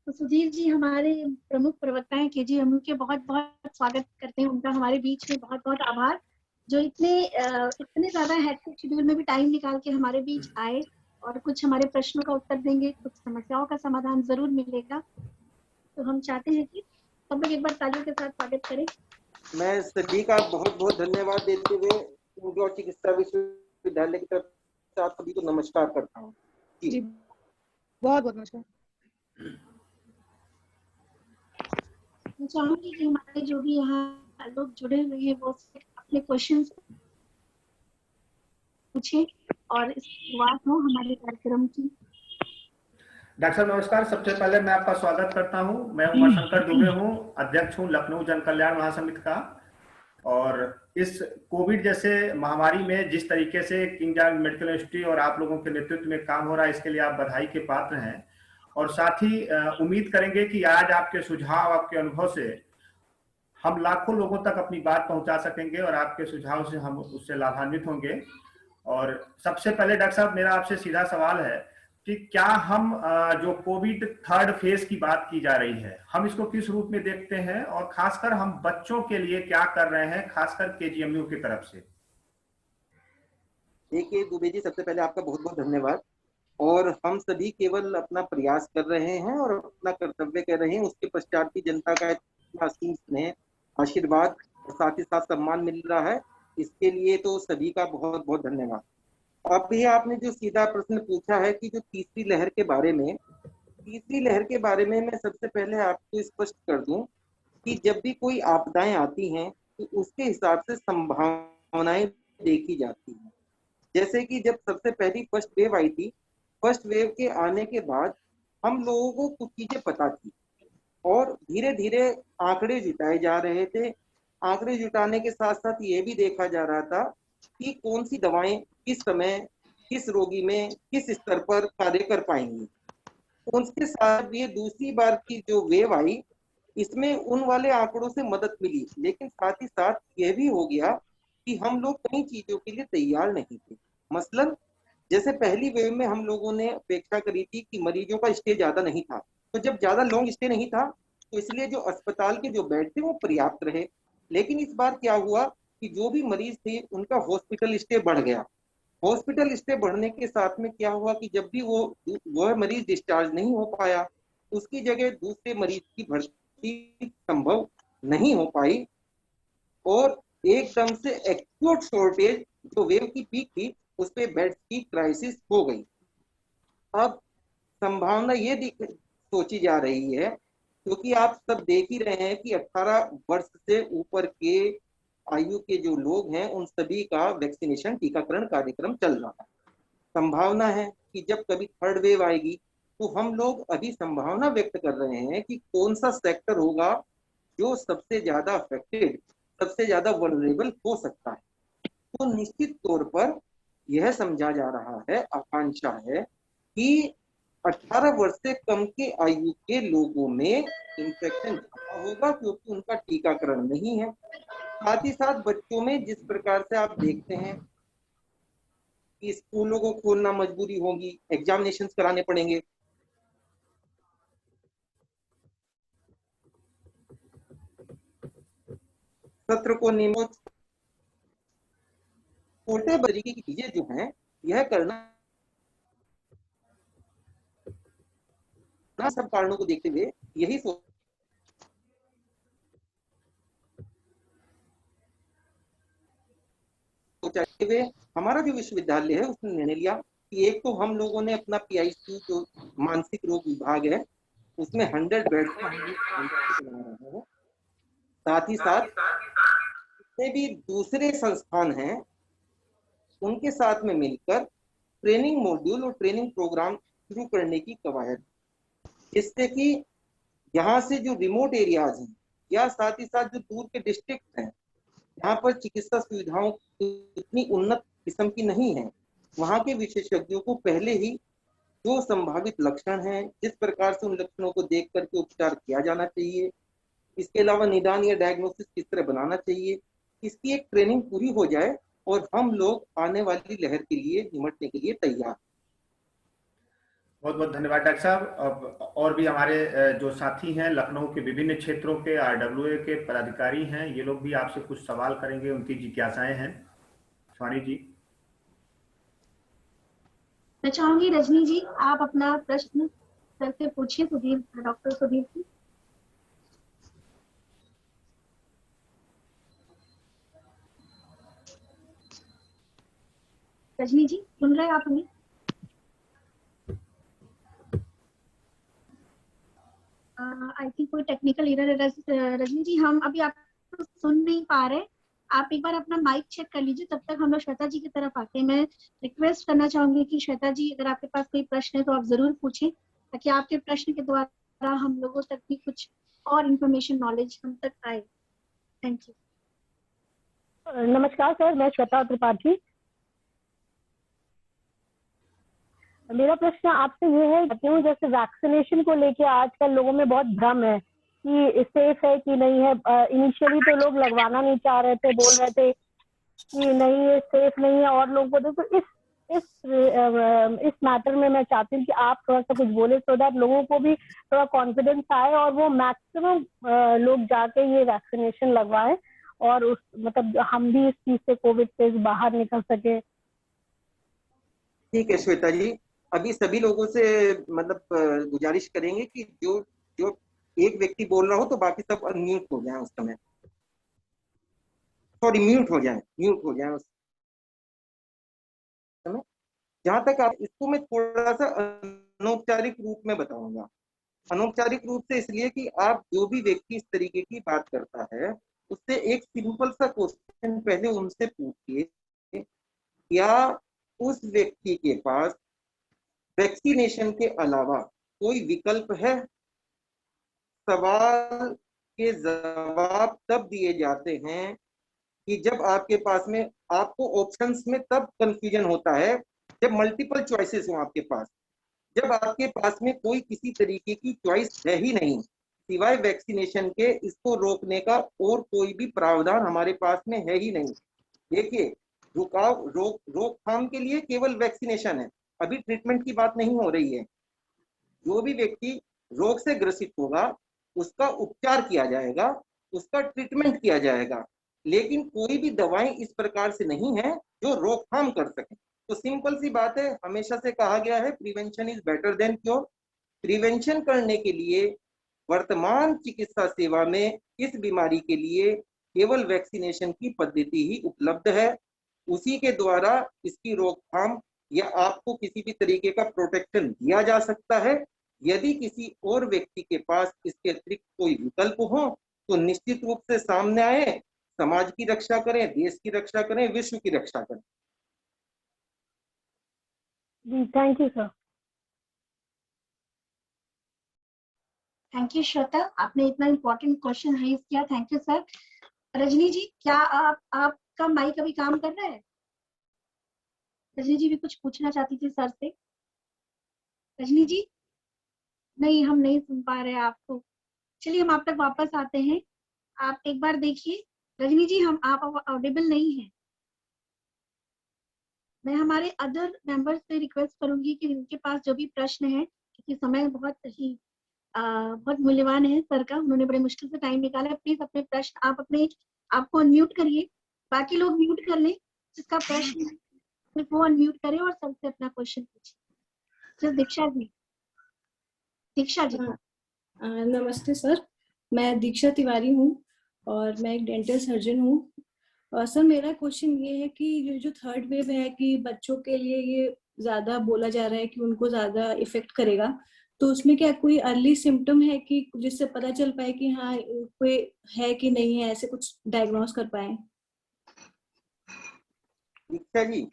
तो सुधीर जी हमारे प्रमुख प्रवक्ता हैं केजीएमयू के, बहुत बहुत स्वागत करते हैं उनका हमारे बीच में। बहुत बहुत आभार जो इतने ज्यादा हेक्टिक शेड्यूल में भी टाइम निकाल के हमारे बीच आए और कुछ हमारे प्रश्नों का उत्तर देंगे, कुछ समस्याओं का समाधान जरूर मिलेगा। तो हम चाहते हैं कि सब लोग एक बार तालियों के साथ स्वागत करें। मैं सभी का बहुत बहुत धन्यवाद देते हुए इंदौर चिकित्सा विश्वविद्यालय की तरफ से आप सभी को नमस्कार करता हूँ जी। बहुत बहुत नमस्कार। मैं चाहूंगी कि हमारे जो भी यहाँ लोग जुड़े हुए हैं वो अपने क्वेश्चंस पूछें और शुरुआत हो हमारे कार्यक्रम की। डॉक्टर साहब नमस्कार। सबसे पहले मैं आपका स्वागत करता हूं। मैं उमाशंकर दुबे हूं, अध्यक्ष हूं लखनऊ जन कल्याण महासमिति का। और इस कोविड जैसे महामारी में जिस तरीके से किंग जॉर्ज मेडिकल यूनिवर्सिटी और आप लोगों के नेतृत्व में काम हो रहा है, इसके लिए आप बधाई के पात्र हैं। और साथ ही उम्मीद करेंगे कि आज आपके सुझाव, आपके अनुभव से हम लाखों लोगों तक अपनी बात पहुंचा सकेंगे और आपके सुझाव से हम उससे लाभान्वित होंगे। और सबसे पहले डॉक्टर साहब मेरा आपसे सीधा सवाल है कि क्या हम जो कोविड थर्ड फेज की बात की जा रही है, हम इसको किस रूप में देखते हैं और खासकर हम बच्चों के लिए क्या कर रहे हैं, खासकर केजीएमयू की तरफ से? देखिए दुबे जी, सबसे पहले आपका बहुत बहुत धन्यवाद। और हम सभी केवल अपना प्रयास कर रहे हैं और अपना कर्तव्य कर रहे हैं, उसके पश्चात भी जनता का इतना असीम स्नेह, आशीर्वाद और साथ ही साथ सम्मान मिल रहा है, इसके लिए तो सभी का बहुत बहुत धन्यवाद। अभी आपने जो सीधा प्रश्न पूछा है कि जो तीसरी लहर के बारे में, तीसरी लहर के बारे में मैं सबसे पहले आपको स्पष्ट कर दूं कि जब भी कोई आपदाएं आती हैं तो उसके हिसाब से संभावनाएं देखी जाती हैं। जैसे कि जब सबसे पहली फर्स्ट वेव आई थी, फर्स्ट वेव के आने के बाद हम लोगों को कुछ चीजें पता थी और धीरे धीरे आंकड़े जुटाए जा रहे थे। आंकड़े जुटाने के साथ साथ ये भी देखा जा रहा था कि कौन सी दवाएं किस समय किस रोगी में किस स्तर पर कार्य कर पाएंगी। उसके साथ ये दूसरी बार की जो वेव आई, इसमें उन वाले आंकड़ों से मदद मिली, लेकिन साथ ही साथ यह भी हो गया कि हम लोग कई चीजों के लिए तैयार नहीं थे। मसलन जैसे पहली वेव में हम लोगों ने अपेक्षा करी थी कि मरीजों का स्टे ज्यादा नहीं था, तो जब ज्यादा लॉन्ग स्टे नहीं था तो इसलिए जो अस्पताल के जो बेड थे वो पर्याप्त रहे। लेकिन इस बार क्या हुआ कि जो भी मरीज थे उनका हॉस्पिटल स्टे बढ़ गया। हॉस्पिटल स्टे बढ़ने के साथ में क्या हुआ कि जब भी वह मरीज डिस्चार्ज नहीं हो पाया, उसकी जगह दूसरे मरीज की भर्ती संभव नहीं हो पाई और एकदम से एक्यूट शॉर्टेज जो वेव की पीक थी उस पे बेड्स की क्राइसिस हो गई। अब संभावना ये सोची जा रही है, क्योंकि आप सब देख ही रहे हैं कि 18 वर्ष से ऊपर के आयु के जो लोग हैं उन सभी का वैक्सीनेशन टीकाकरण कार्यक्रम चल रहा है। संभावना है कि जब कभी थर्ड वेव आएगी तो हम लोग अभी संभावना व्यक्त कर रहे हैं कि कौन सा सेक्टर होगा जो सबसे ज्यादा अफेक्टेड, सबसे ज्यादा वल्नरेबल हो सकता है। तो निश्चित तौर पर यह समझा जा रहा है, आकांक्षा है कि 18 वर्ष से कम के आयु के लोगों में इंफेक्शन होगा, क्योंकि उनका टीकाकरण नहीं है। साथ ही साथ बच्चों में जिस प्रकार से आप देखते हैं कि स्कूलों को खोलना मजबूरी होगी, एग्जामिनेशंस कराने पड़ेंगे, सत्र को नियमित, छोटे तरीके की चीजें जो हैं यह करना, सब कारणों को देखते हुए यही सोचा हुए हमारा जो विश्वविद्यालय है उसने निर्णय लिया कि एक तो हम लोगों ने अपना पीआईसी जो मानसिक रोग विभाग है उसमें 100 बेड्स का बना रहे हैं। साथ ही साथ जितने भी दूसरे संस्थान हैं उनके साथ में मिलकर ट्रेनिंग मॉड्यूल और ट्रेनिंग प्रोग्राम शुरू करने की कवायद, जिससे कि यहाँ से जो रिमोट एरियाज हैं या साथ ही साथ जो दूर के डिस्ट्रिक्ट हैं यहाँ पर चिकित्सा सुविधाओं इतनी उन्नत किस्म की नहीं है, वहाँ के विशेषज्ञों को पहले ही जो संभावित लक्षण हैं, जिस प्रकार से उन लक्षणों को देख करके उपचार किया जाना चाहिए, इसके अलावा निदान या डायग्नोसिस किस तरह बनाना चाहिए, इसकी एक ट्रेनिंग पूरी हो जाए और हम लोग आने वाली लहर के लिए निपटने के लिए तैयार। बहुत बहुत धन्यवाद डॉक्टर साहब। अब और भी हमारे जो साथी हैं लखनऊ के विभिन्न क्षेत्रों के RWA के पदाधिकारी हैं, ये लोग भी आपसे कुछ सवाल करेंगे, उनकी जिज्ञासाएं हैं। स्वानी जी। मैं चाहूंगी रजनी जी आप अपना प्रश्न सर से पूछिए, सुधीर, डॉक्टर सुधीर जी। रजनी जी सुन रहे हैं आप हमें? आई थिंक कोई टेक्निकल एरर है। रजनी जी हम अभी आपको सुन नहीं पा रहे, आप एक बार अपना माइक चेक कर लीजिए, तब तक हम लोग श्वेता जी की तरफ आते हैं। मैं रिक्वेस्ट करना चाहूंगी कि श्वेता जी अगर आपके पास कोई प्रश्न है तो आप जरूर पूछें, ताकि आपके प्रश्न के द्वारा हम लोगों तक भी कुछ और इंफॉर्मेशन नॉलेज हम तक आए। Thank you. नमस्कार सर, मैं श्वेता त्रिपाठी। मेरा प्रश्न आपसे ये है, क्यों जैसे वैक्सीनेशन को लेके आजकल लोगों में बहुत भ्रम है कि सेफ है कि नहीं है। इनिशियली तो लोग लगवाना नहीं चाह रहे थे, बोल रहे थे कि नहीं ये सेफ नहीं है, और लोगों को तो इस मैटर में मैं चाहती हूँ कि आप थोड़ा सा कुछ बोले, सो दैट लोगों को भी थोड़ा कॉन्फिडेंस आए और वो मैक्सिमम लोग जाके ये वैक्सीनेशन लगवाएं, और उस मतलब हम भी इस चीज से, कोविड से बाहर निकल सके। ठीक है श्वेता जी, अभी सभी लोगों से मतलब गुजारिश करेंगे कि जो जो एक व्यक्ति बोल रहा हो तो बाकी सब म्यूट हो जाए उस समय, सॉरी म्यूट हो जाए उस समय। जहां तक आप इसको मैं थोड़ा सा अनौपचारिक रूप में बताऊंगा। अनौपचारिक रूप से इसलिए कि आप जो भी व्यक्ति इस तरीके की बात करता है उससे एक सिंपल सा क्वेश्चन पहले उनसे पूछिए, क्या उस व्यक्ति के पास वैक्सीनेशन के अलावा कोई विकल्प है? सवाल के जवाब तब दिए जाते हैं कि जब आपके पास में, आपको ऑप्शंस में तब कंफ्यूजन होता है जब मल्टीपल चॉइसेस हो आपके पास। जब आपके पास में कोई किसी तरीके की चॉइस है ही नहीं सिवाय वैक्सीनेशन के, इसको रोकने का और कोई भी प्रावधान हमारे पास में है ही नहीं। देखिए, रोकथाम के लिए केवल वैक्सीनेशन है, अभी ट्रीटमेंट की बात नहीं हो रही है। जो भी व्यक्ति रोग से ग्रसित होगा उसका उपचार किया जाएगा, उसका ट्रीटमेंट किया जाएगा, लेकिन कोई भी दवाएं इस प्रकार से नहीं है जो रोकथाम कर सके। तो सिंपल सी बात है, हमेशा से कहा गया है prevention is better than cure. Prevention करने के लिए वर्तमान चिकित्सा सेवा में इस बीमारी के लिए केवल वैक्सीनेशन की पद्धति ही उपलब्ध है। उसी के द्वारा इसकी रोकथाम या आपको किसी भी तरीके का प्रोटेक्शन दिया जा सकता है। यदि किसी और व्यक्ति के पास इसके अतिरिक्त कोई विकल्प हो तो निश्चित रूप से सामने आए, समाज की रक्षा करें, देश की रक्षा करें, विश्व की रक्षा करें। जी thank you sir. Thank you Shweta, आपने इतना इम्पोर्टेंट क्वेश्चन रेज किया, thank you sir. Rajni ji क्या आपका माइक अभी काम कर रहा है? रजनी जी भी कुछ पूछना चाहती थी सर से। रजनी जी नहीं, हम नहीं सुन पा रहे आपको। चलिए हम आप तक वापस आते हैं, आप एक बार देखिए। रजनी जी आप ऑडिबल नहीं है। मैं हमारे अदर मेंबर्स से रिक्वेस्ट करूंगी कि उनके पास जो भी प्रश्न है, क्योंकि समय बहुत मूल्यवान है सर का, उन्होंने बड़े मुश्किल से टाइम निकाला है, प्लीज अपने प्रश्न आप आपको अनम्यूट करिए, बाकी लोग म्यूट कर लें, जिसका प्रश्न है वो अनम्यूट करें और सर से अपना क्वेश्चन पूछिए। दीक्षा जी। नमस्ते सर, मैं दीक्षा तिवारी हूँ और मैं एक डेंटल सर्जन हूँ। सर मेरा क्वेश्चन ये है कि ये जो थर्ड वेव है कि बच्चों के लिए ये ज्यादा बोला जा रहा है कि उनको ज्यादा इफेक्ट करेगा, तो उसमें क्या कोई अर्ली सिम्टम है कि जिससे पता चल पाए कि हाँ कोई है कि नहीं है, ऐसे कुछ डायग्नोस कर पाए? दीक्षा जी,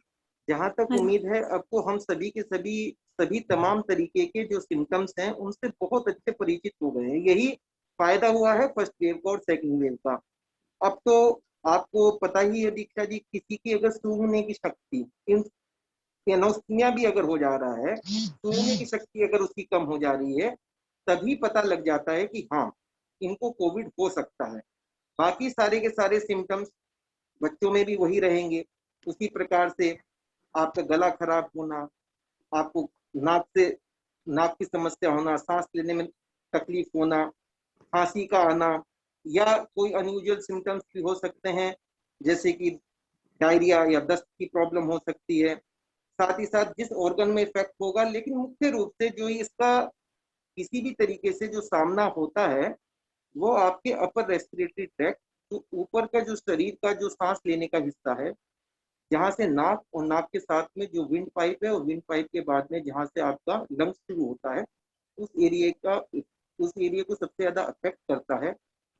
जहां तक हाँ। उम्मीद है अब तो हम सभी के सभी तमाम तरीके के जो सिम्टम्स हैं उनसे बहुत अच्छे परिचित हो गए हैं। यही फायदा हुआ है फर्स्ट वेव का और सेकंड वेव का। अब तो आपको पता ही है दीक्षा जी, किसी की अगर सूंघने की शक्ति, एनोस्मिया भी अगर हो जा रहा है, सूंघने की शक्ति अगर उसकी कम हो जा रही है, तभी पता लग जाता है कि हाँ इनको कोविड हो सकता है। बाकी सारे के सारे सिम्टम्स बच्चों में भी वही रहेंगे। उसी प्रकार से आपका गला खराब होना, आपको नाक से नाक की समस्या होना, सांस लेने में तकलीफ होना, खांसी का आना, या कोई अनयूजुअल सिम्टम्स भी हो सकते हैं जैसे कि डायरिया या दस्त की प्रॉब्लम हो सकती है। साथ ही साथ जिस ऑर्गन में इफेक्ट होगा, लेकिन मुख्य रूप से जो इसका किसी भी तरीके से जो सामना होता है वो आपके अपर रेस्पिरेटरी ट्रैक्ट, जो ऊपर का जो शरीर का जो सांस लेने का हिस्सा है, जहाँ से नाक और नाक के साथ में जो विंड पाइप है, और विंड पाइप के बाद में जहाँ से आपका लंग्स शुरू होता है, उस एरिया को सबसे ज्यादा अफेक्ट करता है।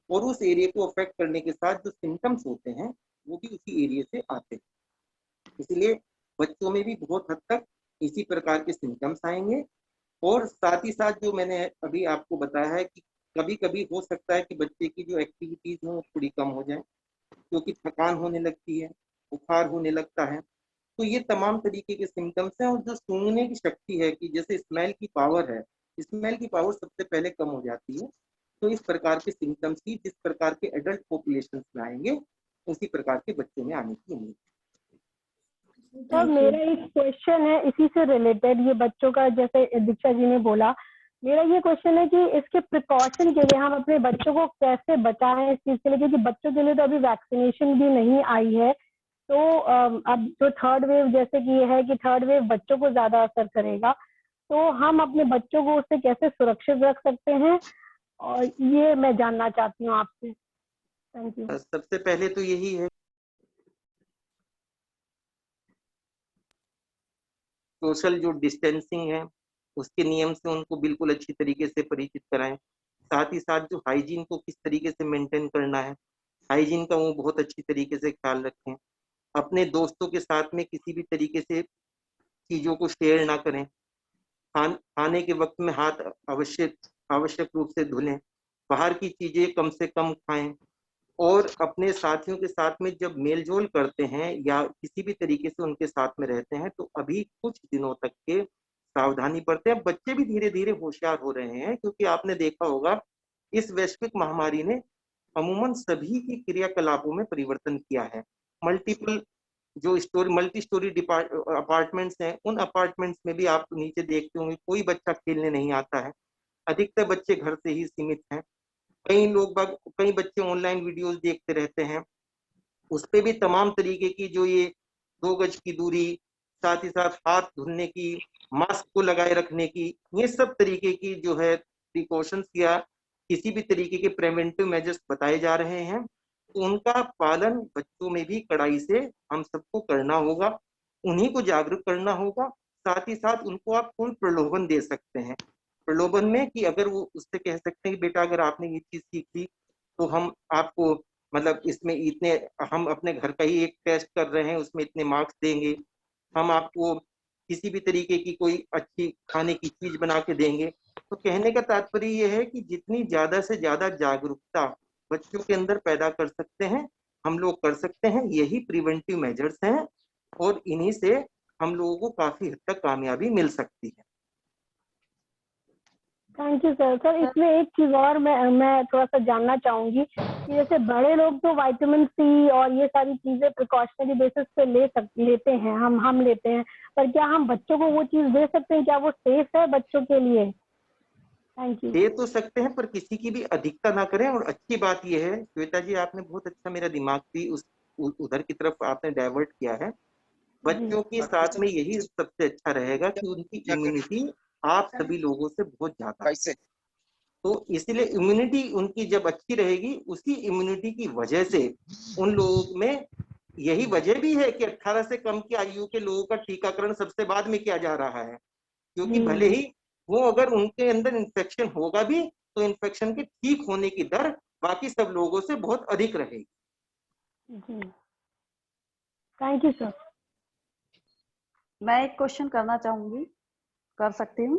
और उस एरिया को अफेक्ट करने के साथ जो सिम्टम्स होते हैं वो भी उसी एरिया से आते हैं। इसलिए बच्चों में भी बहुत हद तक इसी प्रकार के सिम्टम्स आएंगे। और साथ ही साथ जो मैंने अभी आपको बताया है कि कभी कभी हो सकता है कि बच्चे की जो एक्टिविटीज हो थोड़ी कम हो जाए, क्योंकि थकान होने लगती है, बुखार होने लगता है। तो ये तमाम तरीके के सिम्टम्स हैं। और जो सूंघने की शक्ति है, कि जैसे स्मेल की पावर है, स्मेल की पावर सबसे पहले कम हो जाती है। तो इस प्रकार के सिम्टम्स ही जिस प्रकार के एडल्ट पॉपुलेशन में आएंगे, उसी प्रकार के बच्चों में आने की उम्मीद। तो मेरा एक क्वेश्चन है इसी से रिलेटेड, ये बच्चों का, जैसे दीक्षा जी ने बोला, मेरा ये क्वेश्चन है कि इसके प्रिकॉशन के लिए हम अपने बच्चों को कैसे बचाएं इस चीज के लिए, क्योंकि बच्चों के लिए तो अभी वैक्सीनेशन भी नहीं आई है। तो अब जो थर्ड वेव, जैसे कि ये है कि थर्ड वेव बच्चों को ज्यादा असर करेगा, तो हम अपने बच्चों को उससे कैसे सुरक्षित रख सकते हैं, और ये मैं जानना चाहती हूँ आपसे। Thank you. सबसे पहले तो यही है, सोशल जो डिस्टेंसिंग है उसके नियम से उनको बिल्कुल अच्छी तरीके से परिचित कराएं। साथ ही साथ जो हाइजीन को किस तरीके से मेंटेन करना है, हाइजीन का वो बहुत अच्छी तरीके से ख्याल रखें। अपने दोस्तों के साथ में किसी भी तरीके से चीजों को शेयर ना करें। खाने के वक्त में हाथ आवश्यक रूप से धुलें। बाहर की चीजें कम से कम खाएं। और अपने साथियों के साथ में जब मेलजोल करते हैं या किसी भी तरीके से उनके साथ में रहते हैं, तो अभी कुछ दिनों तक के सावधानी बरतें। अब बच्चे भी धीरे धीरे होशियार हो रहे हैं, क्योंकि आपने देखा होगा इस वैश्विक महामारी ने अमूमन सभी की क्रियाकलापों में परिवर्तन किया है। मल्टी स्टोरी अपार्टमेंट्स हैं, उन अपार्टमेंट्स में भी आप नीचे देखते होंगे कोई बच्चा खेलने नहीं आता है। अधिकतर बच्चे घर से ही सीमित हैं। कई बच्चे ऑनलाइन वीडियोस देखते रहते हैं। उस पे भी तमाम तरीके की जो ये 2 गज की दूरी, साथ ही साथ हाथ धुलने की, मास्क को लगाए रखने की, ये सब तरीके की जो है प्रिकॉशंस या किसी भी तरीके के प्रिवेंटिव मेजर्स बताए जा रहे हैं। तो उनका पालन बच्चों में भी कड़ाई से हम सबको करना होगा, उन्हीं को जागरूक करना होगा। साथ ही साथ उनको आप कोई प्रलोभन दे सकते हैं, प्रलोभन में कि अगर वो उससे कह सकते हैं कि बेटा अगर आपने ये चीज सीख ली तो हम आपको, मतलब इसमें इतने, हम अपने घर का ही एक टेस्ट कर रहे हैं उसमें इतने मार्क्स देंगे, हम आपको किसी भी तरीके की कोई अच्छी खाने की चीज बना के देंगे। तो कहने का तात्पर्य यह है कि जितनी ज्यादा से ज्यादा जागरूकता बच्चों के अंदर पैदा कर सकते हैं हम लोग कर सकते हैं, यही प्रिवेंटिव मेजर्स हैं। और इन्हीं से हम लोगों को काफी हद तक कामयाबी मिल सकती है। Thank you sir. सर इसमें एक चीज और मैं थोड़ा सा जानना चाहूंगी कि जैसे बड़े लोग तो विटामिन सी और ये सारी चीजें प्रिकॉशनरी बेसिस पे लेते हैं, हम लेते हैं, पर क्या हम बच्चों को वो चीज दे सकते हैं? क्या वो सेफ है बच्चों के लिए? Thank you. दे तो सकते हैं, पर किसी की भी अधिकता ना करें। और अच्छी बात यह है श्वेता जी, आपने बहुत अच्छा मेरा दिमाग भी उधर की तरफ आपने डाइवर्ट किया है। बच्चों के साथ में यही सबसे अच्छा रहेगा कि उनकी इम्यूनिटी आप सभी लोगों से बहुत ज्यादा है। तो इसलिए इम्यूनिटी उनकी जब अच्छी रहेगी, उसी इम्यूनिटी की वजह से उन लोगों में, यही वजह भी है कि 18 से कम की आयु के लोगों का टीकाकरण सबसे बाद में किया जा रहा है। क्योंकि भले ही वो, अगर उनके अंदर इन्फेक्शन होगा भी, तो इन्फेक्शन के ठीक होने की दर बाकी सब लोगों से बहुत अधिक रहेगी। Thank you sir. मैं एक क्वेश्चन करना चाहूंगी, कर सकती हूँ?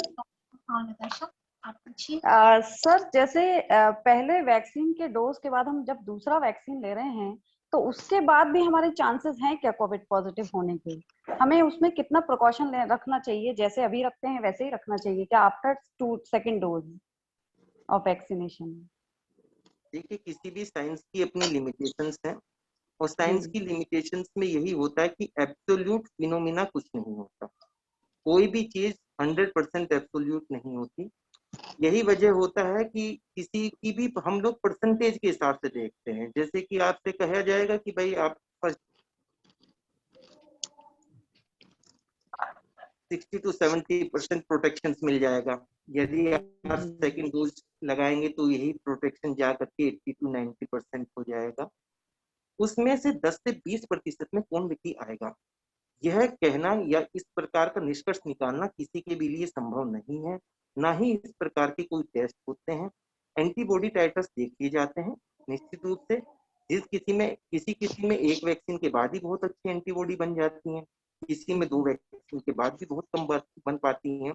हाँ नताशा, आप पूछिए। सर जैसे पहले वैक्सीन के डोज के बाद हम जब दूसरा वैक्सीन ले रहे हैं, तो उसके बाद भी हमारे चांसेस हैं क्या कोविड पॉजिटिव होने के? हमें उसमें कितना प्रिकॉशन रखना चाहिए? जैसे अभी रखते हैं वैसे ही रखना चाहिए क्या after second dose of vaccination? देखिए, किसी भी साइंस की अपनी लिमिटेशंस हैं, और साइंस की लिमिटेशंस में यही होता है कि एब्सोल्यूट फिनोमिना कुछ नहीं होता। कोई भी चीज 100% एब्सोल्यूट नहीं होती। यही वजह होता है कि किसी की भी हम लोग परसेंटेज के हिसाब से देखते हैं। जैसे कि आपसे कहा जाएगा कि भाई आप 60 to 70% प्रोटेक्शन मिल जाएगा। यदि आप सेकेंड डोज लगाएंगे तो यही प्रोटेक्शन जा करके 80 to 90% हो जाएगा। उसमें से 10 से 20% में कौन व्यक्ति आएगा, यह कहना या इस प्रकार का निष्कर्ष निकालना किसी के भी लिए संभव नहीं है। ना ही इस प्रकार के कोई टेस्ट होते हैं। एंटीबॉडी टाइटर्स देखे जाते हैं निश्चित रूप से। किसी में एक वैक्सीन के बाद ही बहुत अच्छी एंटीबॉडी बन जाती हैं, किसी में 2 वैक्सीन के बाद भी बहुत कम बन पाती हैं।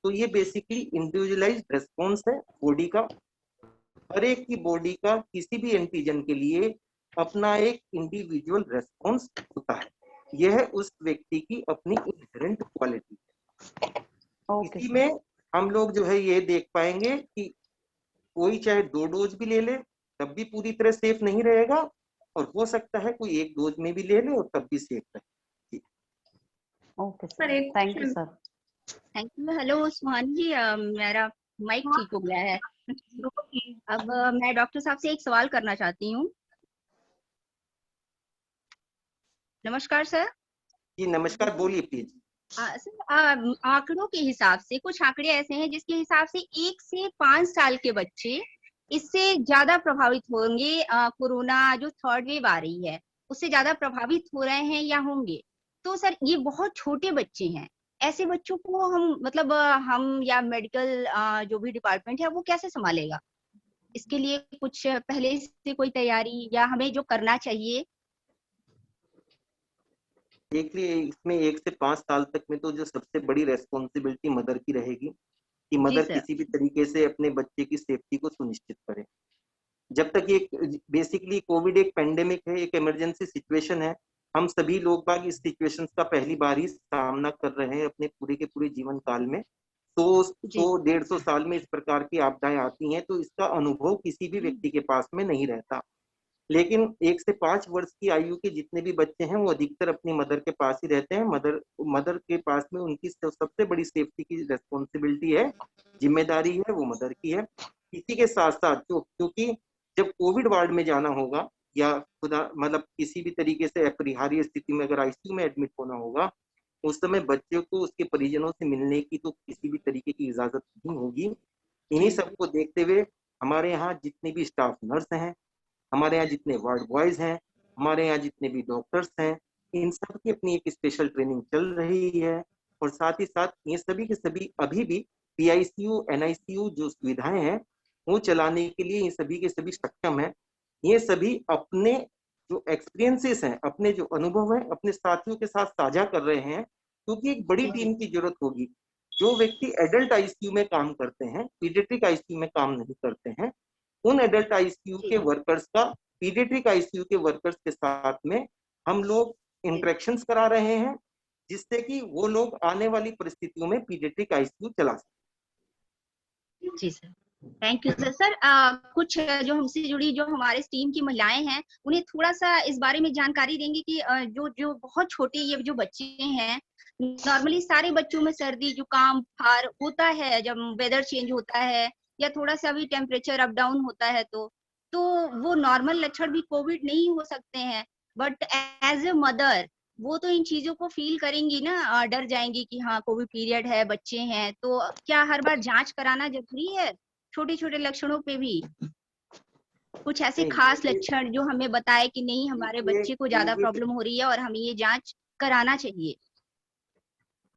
तो ये बेसिकली इंडिविजुअलाइज्ड रेस्पॉन्स है बॉडी का। हर एक की बॉडी का किसी भी एंटीजन के लिए अपना एक इंडिविजुअल रेस्पॉन्स होता है। यह उस व्यक्ति की अपनी इनहेरेंट क्वालिटी है। इसी में हम लोग जो है ये देख पाएंगे कि कोई चाहे 2 डोज भी ले ले तब भी पूरी तरह सेफ नहीं रहेगा, और हो सकता है कोई 1 डोज में भी ले ले और तब भी सेफ रहे। Okay sir, thank you sir. Thank you. Hello Suhani ji, मेरा माइक ठीक हो गया है। अब मैं डॉक्टर साहब से एक सवाल करना चाहती हूँ। नमस्कार सर। जी नमस्कार, बोलिए प्लीज। सर, आंकड़ों के हिसाब से कुछ आंकड़े ऐसे हैं जिसके हिसाब से 1 से 5 साल के बच्चे इससे ज्यादा प्रभावित होंगे। कोरोना जो 3rd वेव आ रही है उससे ज्यादा प्रभावित हो रहे हैं या होंगे। तो सर ये बहुत छोटे बच्चे हैं, ऐसे बच्चों को हम मतलब हम या मेडिकल जो भी डिपार्टमेंट है वो कैसे संभालेगा? इसके लिए कुछ पहले से कोई तैयारी या हमें जो करना चाहिए? देखिए, इसमें 1 से 5 साल तक में तो जो सबसे बड़ी रेस्पॉन्सिबिलिटी मदर की रहेगी कि मदर किसी भी तरीके से अपने बच्चे की सेफ्टी को सुनिश्चित करे। जब तक ये बेसिकली कोविड एक पेंडेमिक है, एक इमरजेंसी सिचुएशन है, हम सभी लोग बाग इस सिचुएशन का पहली बार ही सामना कर रहे हैं अपने पूरे के पूरे जीवन काल में। 100-150 साल में इस प्रकार की आपदाएं आती हैं, तो इसका अनुभव किसी भी व्यक्ति के पास में नहीं रहता। लेकिन 1 से 5 वर्ष की आयु के जितने भी बच्चे हैं वो अधिकतर अपनी मदर के पास ही रहते हैं। मदर के पास में उनकी सबसे बड़ी सेफ्टी की रेस्पॉन्सिबिलिटी है, जिम्मेदारी है, वो मदर की है। इसी के साथ साथ क्योंकि जब कोविड वार्ड में जाना होगा या खुदा मतलब किसी भी तरीके से अपरिहार्य स्थिति में अगर आईसीयू में एडमिट होना होगा, उस समय बच्चे को उसके परिजनों से मिलने की तो किसी भी तरीके की इजाजत नहीं होगी। इन्हीं सबको देखते हुए हमारे यहाँ जितने भी स्टाफ नर्स हैं, हमारे यहाँ जितने वार्ड बॉयज हैं, हमारे यहाँ जितने भी डॉक्टर्स हैं, इन सब की अपनी एक स्पेशल ट्रेनिंग चल रही है। और साथ ही साथ ये सभी के सभी अभी भी पीआईसीयू एनआईसीयू जो सुविधाएं हैं वो चलाने के लिए ये सभी के सभी सक्षम है। ये सभी अपने जो एक्सपीरियंसेस हैं, अपने जो अनुभव है, अपने साथियों के साथ साझा कर रहे हैं, क्योंकि एक बड़ी टीम की जरूरत होगी। जो व्यक्ति एडल्ट आईसीयू में काम करते हैं, पीडियाट्रिक आईसीयू में काम नहीं करते हैं, उन एडल्ट आईसीयू के वर्कर्स का पीडियाट्रिक आईसीयू के वर्कर्स के साथ में हम लोग इंटरेक्शंस करा रहे हैं, जिससे कि वो लोग आने वाली परिस्थितियों में पीडियाट्रिक आईसीयू चला सकें। जी sir, thank you sir. Sir कुछ जो हमसे जुड़ी जो हमारे टीम की महिलाएं हैं उन्हें थोड़ा सा इस बारे में जानकारी देंगे कि जो बहुत छोटे ये जो बच्चे हैं, नॉर्मली सारे बच्चों में सर्दी जुकाम बुखार होता है जब वेदर चेंज होता है या थोड़ा सा भी टेम्परेचर अप डाउन होता है तो वो नॉर्मल लक्षण भी कोविड नहीं हो सकते हैं, बट एज ए मदर वो तो इन चीजों को फील करेंगी ना, डर जाएंगी कि हाँ कोविड पीरियड है, बच्चे हैं। तो क्या हर बार जांच कराना जरूरी है छोटे छोटे लक्षणों पे भी? कुछ ऐसे खास लक्षण जो हमें बताए कि नहीं हमारे बच्चे को ज्यादा प्रॉब्लम हो रही है और हमें ये जांच कराना चाहिए?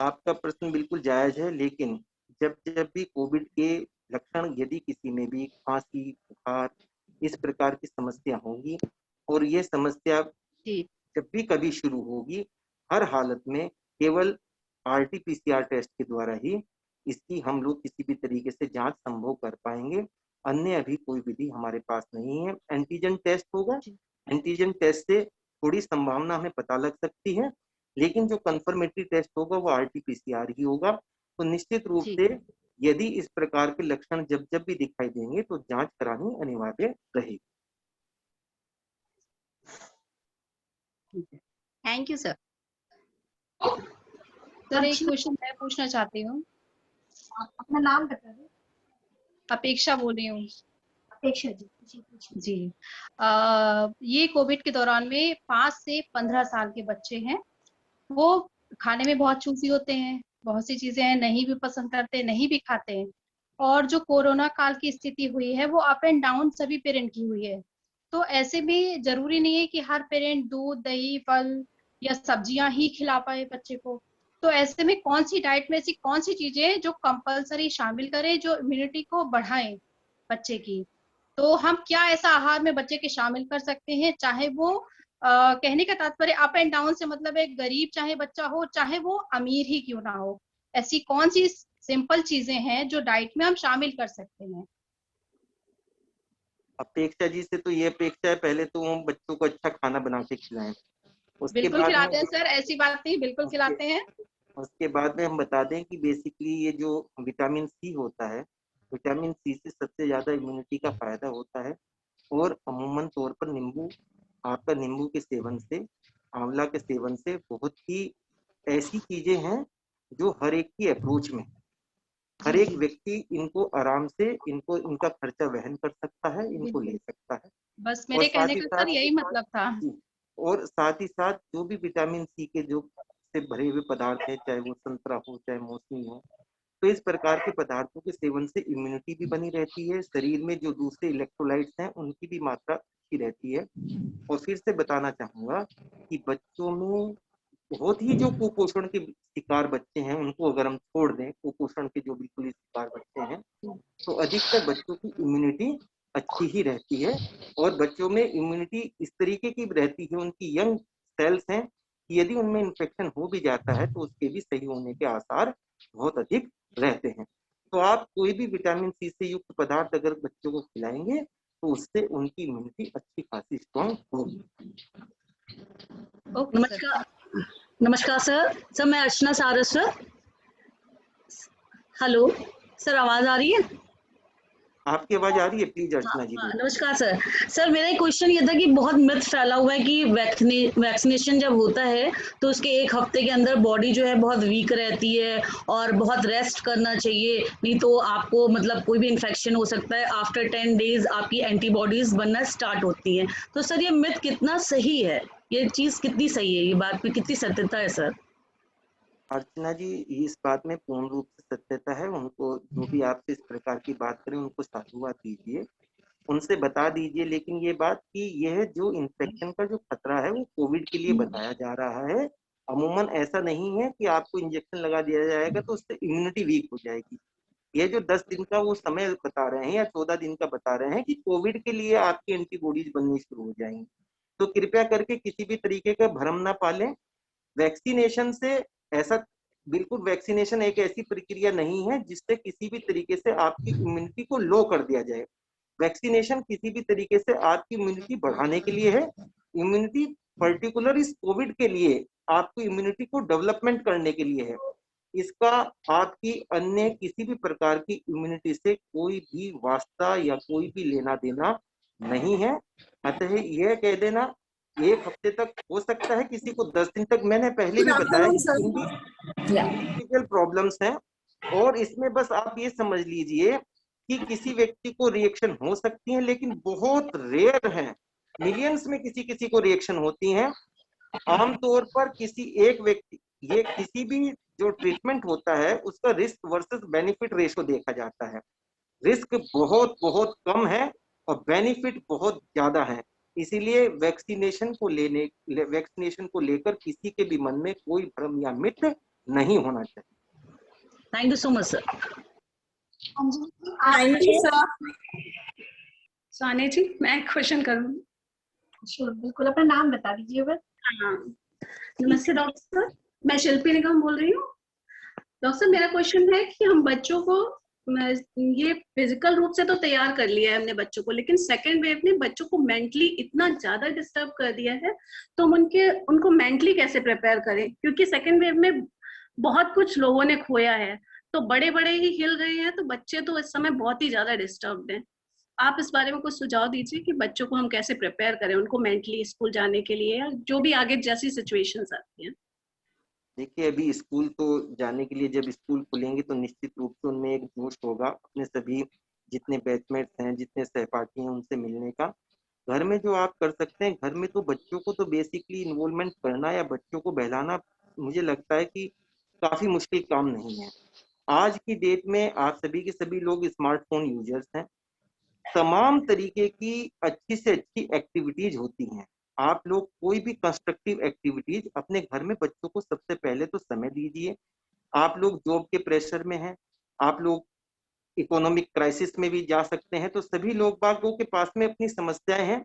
आपका प्रश्न बिल्कुल जायज है, लेकिन जब भी कोविड के लक्षण यदि किसी में भी खांसी बुखार इस प्रकार की समस्या होगी और ये समस्या जब भी कभी शुरू होगी, हर हालत में केवल आरटीपीसीआर टेस्ट के द्वारा ही इसकी हम लोग किसी भी तरीके से जांच संभव कर पाएंगे। अन्य अभी कोई विधि हमारे पास नहीं है। एंटीजन टेस्ट होगा, एंटीजन टेस्ट से थोड़ी संभावना हमें पता लग सकती है, लेकिन जो कंफर्मेटरी टेस्ट होगा वो आरटीपीसीआर ही होगा। तो निश्चित रूप से यदि इस प्रकार के लक्षण जब भी दिखाई देंगे तो जांच करानी अनिवार्य रहेगी। Thank you sir. सर एक क्वेश्चन मैं पूछना चाहती हूँ। आप अपना नाम बता दें। अपेक्षा बोल रही हूँ। अपेक्षा जी जी ये कोविड के दौरान में 5 से 15 साल के बच्चे हैं, वो खाने में बहुत चूजी होते हैं, बहुत सी चीजें हैं नहीं भी पसंद करते, नहीं भी खाते हैं। और जो कोरोना काल की स्थिति हुई है वो अप एंड डाउन सभी पेरेंट की हुई है। तो ऐसे में जरूरी नहीं है कि हर पेरेंट दूध, दही, फल या सब्जियां ही खिला पाए बच्चे को। तो ऐसे में कौन सी डाइट में ऐसी कौन सी चीजें जो कंपलसरी शामिल करें जो इम्यूनिटी को बढ़ाएं बच्चे की। तो हम क्या ऐसा आहार में बच्चे के शामिल कर सकते हैं, चाहे वो कहने का तात्पर्य अप एंड डाउन से मतलब एक गरीब चाहे बच्चा हो, चाहे वो अमीर ही क्यों ना हो, ऐसी कौन सी सिंपल चीजें हैं जो डाइट में हम शामिल कर सकते हैं। अपेक्षा जी से तो ये अपेक्षा है, पहले तो हम बच्चों को अच्छा खाना बना के खिलाएं। उसके बिल्कुल बाद खिलाते हैं सर, ऐसी बात नहीं, बिल्कुल खिलाते हैं। उसके बाद में हम बता दें कि बेसिकली ये जो विटामिन सी होता है, विटामिन सी से सबसे ज्यादा इम्यूनिटी का फायदा होता है। और अमूमन तौर पर आपका नींबू के सेवन से, आंवला के सेवन से बहुत ही ऐसी चीजें हैं जो हर एक की अप्रोच में, हर एक व्यक्ति इनको आराम से इनका खर्चा वहन कर सकता है, इनको ले सकता है। बस मेरे कहने का सर यही मतलब था। और साथ ही साथ जो भी विटामिन सी के जो से भरे हुए पदार्थ हैं, चाहे वो संतरा हो चाहे मौसमी हो, तो इस प्रकार के पदार्थों के सेवन से इम्यूनिटी भी बनी रहती है, शरीर में जो दूसरे इलेक्ट्रोलाइट्स हैं उनकी भी मात्रा अच्छी रहती है। और फिर से बताना चाहूंगा कि बच्चों में बहुत ही जो कुपोषण के शिकार बच्चे हैं उनको अगर हम छोड़ दें, कुपोषण के जो बिल्कुल ही शिकार बच्चे हैं, तो अधिकतर बच्चों की इम्यूनिटी अच्छी ही रहती है। और बच्चों में इम्यूनिटी इस तरीके की रहती है, उनकी यंग सेल्स हैं कि यदि उनमें इन्फेक्शन हो भी जाता है तो उसके भी सही होने के आसार बहुत अधिक रहते हैं। तो आप कोई भी विटामिन सी से युक्त पदार्थ अगर बच्चों को खिलाएंगे तो उससे उनकी इम्यूनिटी अच्छी खासी स्ट्रॉन्ग होगी। नमस्कार सर मैं अर्चना सारस सर। हेलो सर, आवाज आ रही है? आपकी आवाज आ रही है, प्लीज अर्चना जी। नमस्कार सर मेरा एक क्वेश्चन ये था कि बहुत मिथ फैला हुआ है कि वैक्सीनेशन जब होता है तो उसके 1 हफ्ते के अंदर बॉडी जो है बहुत वीक रहती है और बहुत रेस्ट करना चाहिए, नहीं तो आपको मतलब कोई भी इन्फेक्शन हो सकता है। आफ्टर 10 डेज आपकी एंटीबॉडीज बनना स्टार्ट होती हैं। तो सर ये मिथ कितना सही है, ये चीज कितनी सही है, ये बात में कितनी सत्यता है सर? अर्चना जी, इस बात में पूर्ण रूप से सत्यता है। उनको जो भी आपसे इस प्रकार की बात करें उनको साधुवाद दीजिए, उनसे बता दीजिए। लेकिन ये बात कि यह जो इन्फेक्शन का जो खतरा है वो कोविड के लिए बताया जा रहा है। अमूमन ऐसा नहीं है कि आपको इंजेक्शन लगा दिया जाएगा तो उससे इम्यूनिटी वीक हो जाएगी। ये जो 10 दिन का वो समय बता रहे हैं या 14 दिन का बता रहे हैं कि कोविड के लिए आपकी एंटीबॉडीज बननी शुरू हो जाएंगी, तो कृपया करके किसी भी तरीके का भ्रम ना पालें। वैक्सीनेशन से ऐसा बिल्कुल, वैक्सीनेशन एक ऐसी प्रक्रिया नहीं है जिससे किसी भी तरीके से आपकी इम्यूनिटी को लो कर दिया जाए। वैक्सीनेशन किसी भी तरीके से आपकी इम्यूनिटी बढ़ाने के लिए है। इम्यूनिटी पर्टिकुलर इस कोविड के लिए आपकी इम्यूनिटी को डेवलपमेंट करने के लिए है। इसका आपकी अन्य किसी भी प्रकार की इम्यूनिटी से कोई भी वास्ता या कोई भी लेना देना नहीं है। अतः यह कह देना 1 हफ्ते तक हो सकता है, किसी को 10 दिन तक, मैंने पहले भी बताया प्रॉब्लम्स हैं। और इसमें बस आप ये समझ लीजिए कि किसी व्यक्ति को रिएक्शन हो सकती है, लेकिन बहुत रेयर है, मिलियंस में किसी किसी को रिएक्शन होती हैं। आमतौर पर किसी एक व्यक्ति, ये किसी भी जो ट्रीटमेंट होता है उसका रिस्क वर्सेस बेनिफिट रेशो देखा जाता है। रिस्क बहुत बहुत कम है और बेनिफिट बहुत ज्यादा है। इसीलिए वैक्सीनेशन को लेकर किसी के भी मन में कोई भ्रम या मिथ नहीं होना चाहिए। Thank you so much sir. Thank you sir. Sane ji, मैं क्वेश्चन करूँ? बिल्कुल, अपना नाम बता दीजिए बस। हाँ, नमस्ते डॉक्टर सर, मैं शिल्पी निगम बोल रही हूँ। डॉक्टर सर, मेरा क्वेश्चन है कि हम बच्चों को ये फिजिकल रूप से तो तैयार कर लिया है हमने बच्चों को, लेकिन सेकेंड वेव ने बच्चों को मेंटली इतना ज्यादा डिस्टर्ब कर दिया है, तो हम उनको मेंटली कैसे प्रिपेयर करें? क्योंकि सेकेंड वेव में बहुत कुछ लोगों ने खोया है, तो बड़े बड़े ही हिल गए हैं, तो बच्चे तो इस समय बहुत ही ज्यादा डिस्टर्ब हैं। आप इस बारे में कुछ सुझाव दीजिए कि बच्चों को हम कैसे प्रिपेयर करें, उनको मेंटली स्कूल जाने के लिए, या जो भी आगे जैसी सिचुएशंस आती हैं। देखिए, अभी स्कूल तो जाने के लिए जब स्कूल खुलेंगे तो निश्चित रूप से उनमें एक जोश होगा अपने सभी जितने बैचमेट्स हैं, जितने सहपाठी हैं, उनसे मिलने का। घर में जो आप कर सकते हैं, घर में तो बच्चों को तो बेसिकली इन्वॉल्वमेंट करना या बच्चों को बहलाना मुझे लगता है कि काफी मुश्किल काम नहीं है। आज की डेट में आप सभी के सभी लोग स्मार्टफोन यूजर्स हैं। तमाम तरीके की अच्छी से अच्छी एक्टिविटीज होती हैं। आप लोग कोई भी कंस्ट्रक्टिव एक्टिविटीज अपने घर में बच्चों को सबसे पहले तो समय दीजिए। आप लोग जॉब के प्रेशर में हैं, आप लोग इकोनॉमिक क्राइसिस में भी जा सकते हैं, तो सभी लोग बागों के पास में अपनी समस्याएं हैं,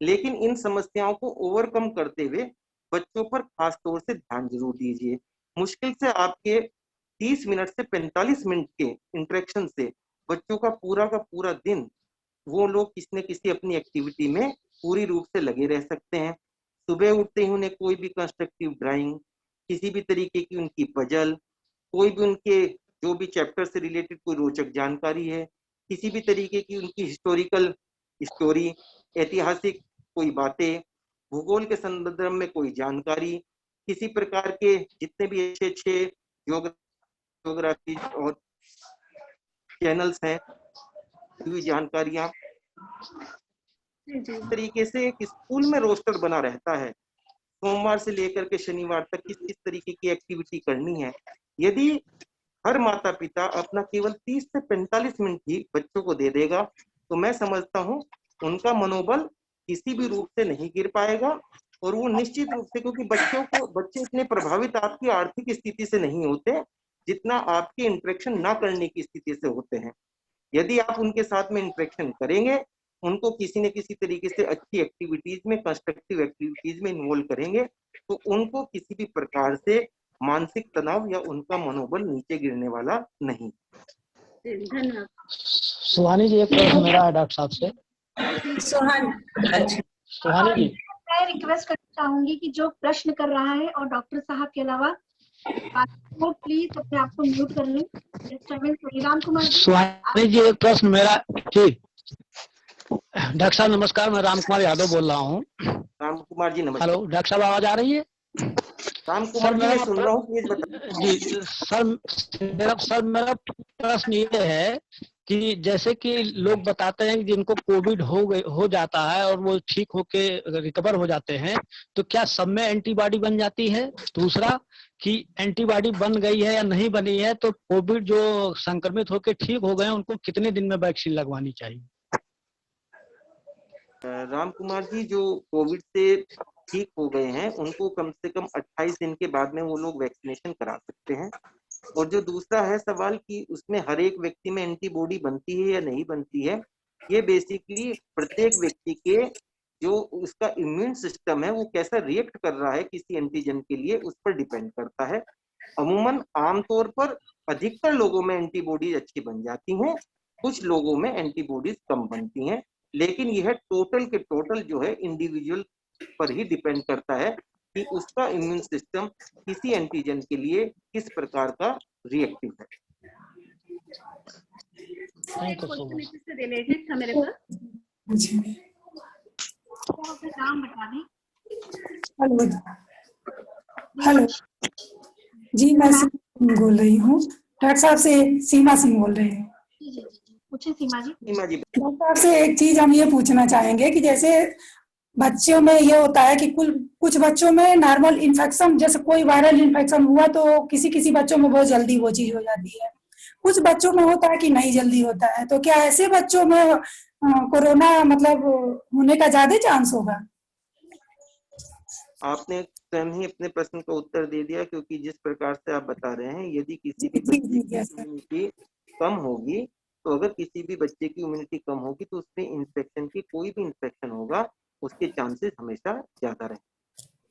लेकिन इन समस्याओं को ओवरकम करते हुए बच्चों पर खास तौर से ध्यान जरूर दीजिए। मुश्किल से आपके 30 मिनट से 45 मिनट के इंटरेक्शन से बच्चों का पूरा दिन वो लोग किसी न किसी अपनी एक्टिविटी में पूरी रूप से लगे रह सकते हैं। सुबह उठते ही उन्हें कोई भी कंस्ट्रक्टिव ड्राइंग, किसी भी तरीके की उनकी पजल, कोई भी उनके जो भी चैप्टर से रिलेटेड कोई रोचक जानकारी है, किसी भी तरीके की उनकी हिस्टोरिकल स्टोरी, ऐतिहासिक कोई बातें, भूगोल के संदर्भ में कोई जानकारी, किसी प्रकार के जितने भी अच्छे अच्छे ज्योग्राफी और चैनल्स हैं, हुई जानकारियां, इस तरीके से एक स्कूल में रोस्टर बना रहता है। सोमवार से लेकर के शनिवार तक किस किस तरीके की एक्टिविटी करनी है। यदि हर माता पिता अपना केवल 30 से 45 मिनट ही बच्चों को दे देगा तो मैं समझता हूँ उनका मनोबल किसी भी रूप से नहीं गिर पाएगा, और वो निश्चित रूप से, क्योंकि बच्चे इतने प्रभावित आपकी आर्थिक स्थिति से नहीं होते जितना आपके इंटरेक्शन ना करने की स्थिति से होते हैं। यदि आप उनके साथ में इंटरेक्शन करेंगे, उनको किसी न किसी तरीके से अच्छी एक्टिविटीज में, कंस्ट्रक्टिव एक्टिविटीज में इन्वॉल्व करेंगे, तो उनको किसी भी प्रकार से मानसिक तनाव या उनका मनोबल नीचे गिरने वाला नहीं। धन्यवाद। सुहानी जी, एक प्रश्न मेरा है डॉक्टर साहब से। सुहानी जी, मैं रिक्वेस्ट करना चाहूंगी कि जो प्रश्न कर रहा है और डॉक्टर साहब के अलावा वो प्लीज अपने आप को म्यूट कर लें। राम कुमार जी, सुहानी जी, एक प्रश्न मेरा जी। डॉक्टर साहब नमस्कार, मैं राम कुमार यादव बोल रहा हूँ। राम कुमार जी नमस्कार। हेलो डॉक्टर साहब, आवाज आ रही है? राम कुमार जी, मैं सुन रहा हूँ, प्लीज बताइए। जी सर, मेरा प्रश्न ये है कि जैसे कि लोग बताते हैं कि जिनको कोविड हो जाता है और वो ठीक होके रिकवर हो जाते हैं, तो क्या सब में एंटीबॉडी बन जाती है? दूसरा कि एंटीबॉडी बन गई है या नहीं बनी है, तो कोविड जो संक्रमित होके ठीक हो गए हैं उनको कितने दिन में वैक्सीन लगवानी चाहिए? राम कुमार जी, जो कोविड से ठीक हो गए हैं उनको कम से कम 28 दिन के बाद में वो लोग वैक्सीनेशन करा सकते हैं। और जो दूसरा है सवाल कि उसमें हर एक व्यक्ति में एंटीबॉडी बनती है या नहीं बनती है, ये बेसिकली प्रत्येक व्यक्ति के जो उसका इम्यून सिस्टम है वो कैसा रिएक्ट कर रहा है किसी एंटीजन के लिए, उस पर डिपेंड करता है। अमूमन आमतौर पर अधिकतर लोगों में एंटीबॉडीज अच्छी बन जाती हैं, कुछ लोगों में एंटीबॉडीज कम बनती हैं, लेकिन यह टोटल के टोटल जो है इंडिविजुअल पर ही डिपेंड करता है कि उसका इम्यून सिस्टम किसी एंटीजन के लिए किस प्रकार का रिएक्टिव है। एक क्वेश्चन इससे रिलेटेड था मेरे पास। नाम बता दें। हेलो जी, मैं बोल रही हूँ। डॉक्टर साहब से सीमा सिंह बोल रहे हैं। जी पूछे सीमा जी। डॉक्टर साहब से एक चीज हम ये पूछना चाहेंगे कि जैसे बच्चों में ये होता है कि कुछ बच्चों में नॉर्मल इन्फेक्शन, जैसे कोई वायरल इन्फेक्शन हुआ तो किसी बच्चों में बहुत जल्दी वो चीज हो जाती है, कुछ बच्चों में होता है कि नहीं जल्दी होता है, तो क्या ऐसे बच्चों में कोरोना मतलब होने का ज्यादा चांस होगा? आपने स्वयं ही अपने प्रश्न का उत्तर दे दिया, क्योंकि जिस प्रकार से आप बता रहे हैं, यदि किसी भी बच्चे की इम्यूनिटी कम होगी, तो अगर किसी भी बच्चे की इम्यूनिटी कम होगी तो उसमें इन्फेक्शन की, कोई भी इन्फेक्शन होगा उसके चांसेस हमेशा ज्यादा रहेंगे।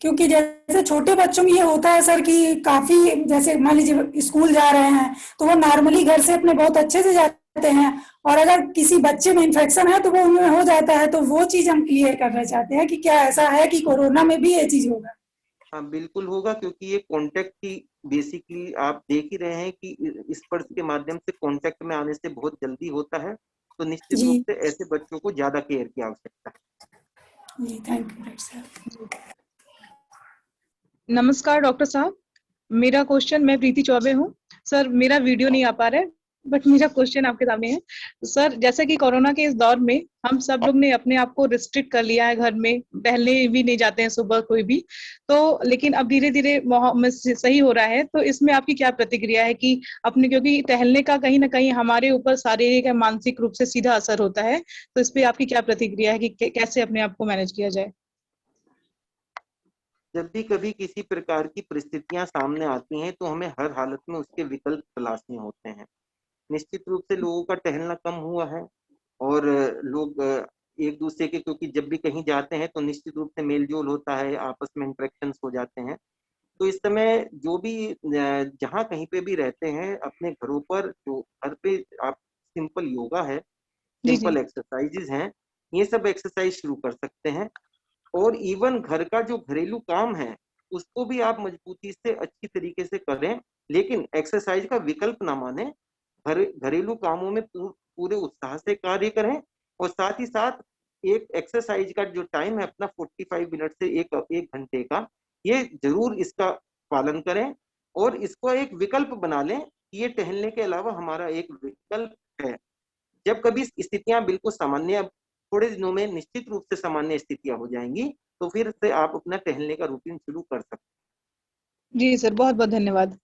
क्योंकि जैसे छोटे बच्चों में ये होता है सर कि काफी, जैसे मान लीजिए स्कूल जा रहे हैं तो वो नॉर्मली घर से अपने बहुत अच्छे से जाते हैं, और अगर किसी बच्चे में इन्फेक्शन है तो वो उनमें हो जाता है, तो वो चीज हम क्लियर करना चाहते हैं कि क्या ऐसा है कि कोरोना में भी ये चीज होगा? हाँ बिल्कुल होगा, क्योंकि ये कांटेक्ट की बेसिकली आप देख ही रहे हैं कि स्पर्श के माध्यम से कांटेक्ट में आने से बहुत जल्दी होता है, तो निश्चित रूप से ऐसे बच्चों को ज्यादा केयर की आवश्यकता है। थैंक यू डॉक्टर साहब। नमस्कार डॉक्टर साहब, मेरा क्वेश्चन, मैं प्रीति चौबे हूँ सर। मेरा वीडियो नहीं आ पा रहा है, बट मेरा क्वेश्चन आपके सामने है सर। जैसा कि कोरोना के इस दौर में हम सब लोग ने अपने आप को रिस्ट्रिक्ट कर लिया है, घर में टहलने भी नहीं जाते हैं सुबह कोई भी, तो लेकिन अब धीरे धीरे माहौल सही हो रहा है, तो इसमें आपकी क्या प्रतिक्रिया है कि अपने, क्योंकि टहलने का कहीं ना कहीं हमारे ऊपर शारीरिक या मानसिक रूप से सीधा असर होता है, तो इस पे आपकी क्या प्रतिक्रिया है कि कैसे अपने आप को मैनेज किया जाए? जब भी कभी किसी प्रकार की परिस्थितियां सामने आती हैं तो हमें हर हालत में उसके विकल्प तलाशने होते हैं। निश्चित रूप से लोगों का टहलना कम हुआ है और लोग एक दूसरे के, क्योंकि जब भी कहीं जाते हैं तो निश्चित रूप से मेल जोल होता है, आपस में इंटरेक्शंस हो जाते हैं। तो इस समय जो भी जहाँ कहीं पे भी रहते हैं, अपने घरों पर जो घर पे आप सिंपल योगा है, सिंपल एक्सरसाइजेज हैं, ये सब एक्सरसाइज शुरू कर सकते हैं। और इवन घर का जो घरेलू काम है उसको भी आप मजबूती से अच्छी तरीके से करें, लेकिन एक्सरसाइज का विकल्प ना माने। घरेलू कामों में पूरे उत्साह से कार्य करें और साथ ही साथ एक एक्सरसाइज का जो टाइम है अपना 45 मिनट से एक घंटे का, ये जरूर इसका पालन करें और इसको एक विकल्प बना लें कि ये टहलने के अलावा हमारा एक विकल्प है। जब कभी स्थितियां बिल्कुल सामान्य, अब थोड़े दिनों में निश्चित रूप से सामान्य स्थितियां हो जाएंगी, तो फिर से आप अपना टहलने का रूटीन शुरू कर सकते हैं। जी सर, बहुत बहुत धन्यवाद।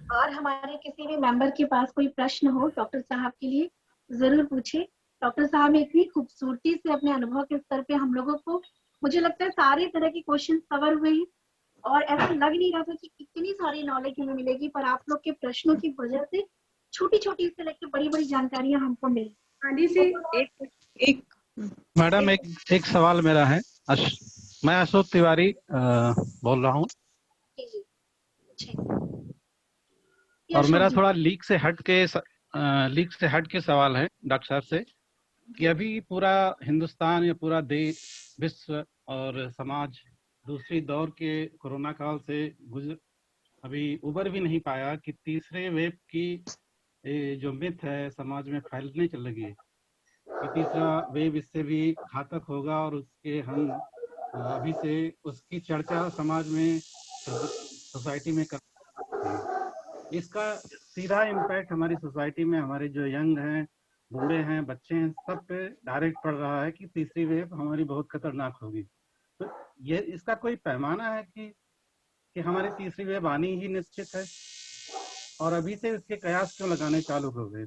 और हमारे किसी भी मेंबर के पास कोई प्रश्न हो डॉक्टर साहब के लिए, जरूर पूछे। डॉक्टर साहब ने इतनी खूबसूरती से अपने अनुभव के स्तर पे हम लोगों को, मुझे लगता है सारे तरह के क्वेश्चन कवर हुए हैं और ऐसा लग नहीं रहा था कि कितनी सारी नॉलेज हमें मिलेगी, पर आप लोग के प्रश्नों की वजह से छोटी छोटी से लेकर बड़ी बड़ी जानकारियां हमको मिली। आदि से एक मैडम एक सवाल मेरा है। मैं अशोक तिवारी बोल रहा हूँ और मेरा थोड़ा लीक से हट के सवाल है डॉक्टर साहब से कि अभी पूरा हिंदुस्तान या पूरा देश, विश्व और समाज दूसरी दौर के कोरोना काल से अभी उबर भी नहीं पाया कि तीसरे वेव की जो मिथ है समाज में फैलने चल लगी है कि तीसरा वेव इससे भी घातक होगा और उसके हम अभी से उसकी चर्चा समाज में, सोसाइटी में कर सकते हैं। इसका सीधा इम्पैक्ट हमारी सोसाइटी में, हमारे जो यंग हैं, बूढ़े हैं, बच्चे हैं, सब पे डायरेक्ट पड़ रहा है कि तीसरी वेव हमारी बहुत खतरनाक होगी। तो ये इसका कोई पैमाना है कि हमारी तीसरी वेव आनी ही निश्चित है और अभी से इसके कयास क्यों लगाने चालू हो गए?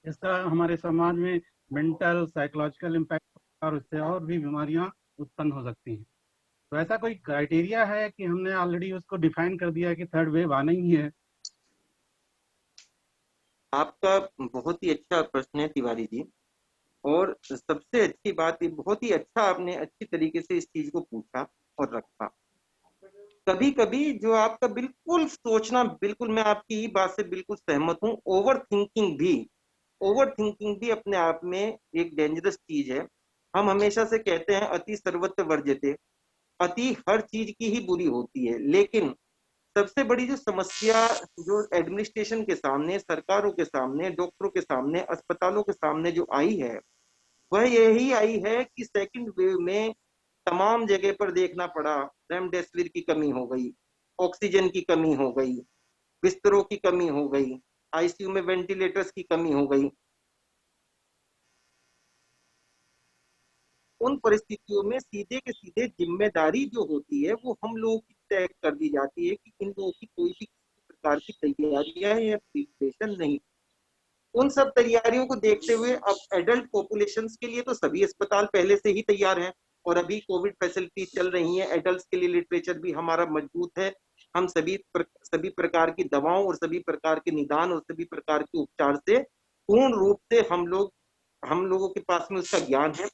इसका हमारे समाज में मेंटल, साइकोलॉजिकल इम्पैक्ट और उससे और भी बीमारियां उत्पन्न हो सकती हैं। तो ऐसा कोई क्राइटेरिया है कि हमने ऑलरेडी उसको डिफाइन कर दिया कि थर्ड वेव आना ही है? आपका बहुत ही अच्छा प्रश्न है तिवारी जी, और सबसे अच्छी बात, ये बहुत ही अच्छा आपने अच्छी तरीके से इस चीज को पूछा और रखा। कभी कभी जो आपका बिल्कुल सोचना, बिल्कुल मैं आपकी ही बात से बिल्कुल सहमत हूँ, ओवर थिंकिंग भी अपने आप में एक डेंजरस चीज है। हम हमेशा से कहते हैं अति सर्वत्र वर्ज्यते, अति हर चीज की ही बुरी होती है, लेकिन सबसे बड़ी जो समस्या जो एडमिनिस्ट्रेशन के सामने, सरकारों के सामने, डॉक्टरों के सामने, अस्पतालों के सामने जो आई है, वह यही आई है कि सेकंड वेव में तमाम जगह पर देखना पड़ा, रेमडेसिविर की कमी हो गई, ऑक्सीजन की कमी हो गई, बिस्तरों की कमी हो गई, आईसीयू में वेंटिलेटर्स की कमी हो गई। उन परिस्थितियों में सीधे के सीधे जिम्मेदारी जो होती है वो हम लोगों की तय कर दी जाती है कि इन लोगों की कोई भी प्रकार की तैयारियां या प्रिपरेशन नहीं। उन सब तैयारियों को देखते हुए अब एडल्ट पॉपुलेशन के लिए तो सभी अस्पताल पहले से ही तैयार हैं और अभी कोविड फैसिलिटी चल रही है। एडल्ट के लिए लिटरेचर भी हमारा मजबूत है। हम सभी प्रकार की दवाओं और सभी प्रकार के निदान और सभी प्रकार के उपचार से पूर्ण रूप से हम लोगों के पास में उसका ज्ञान है।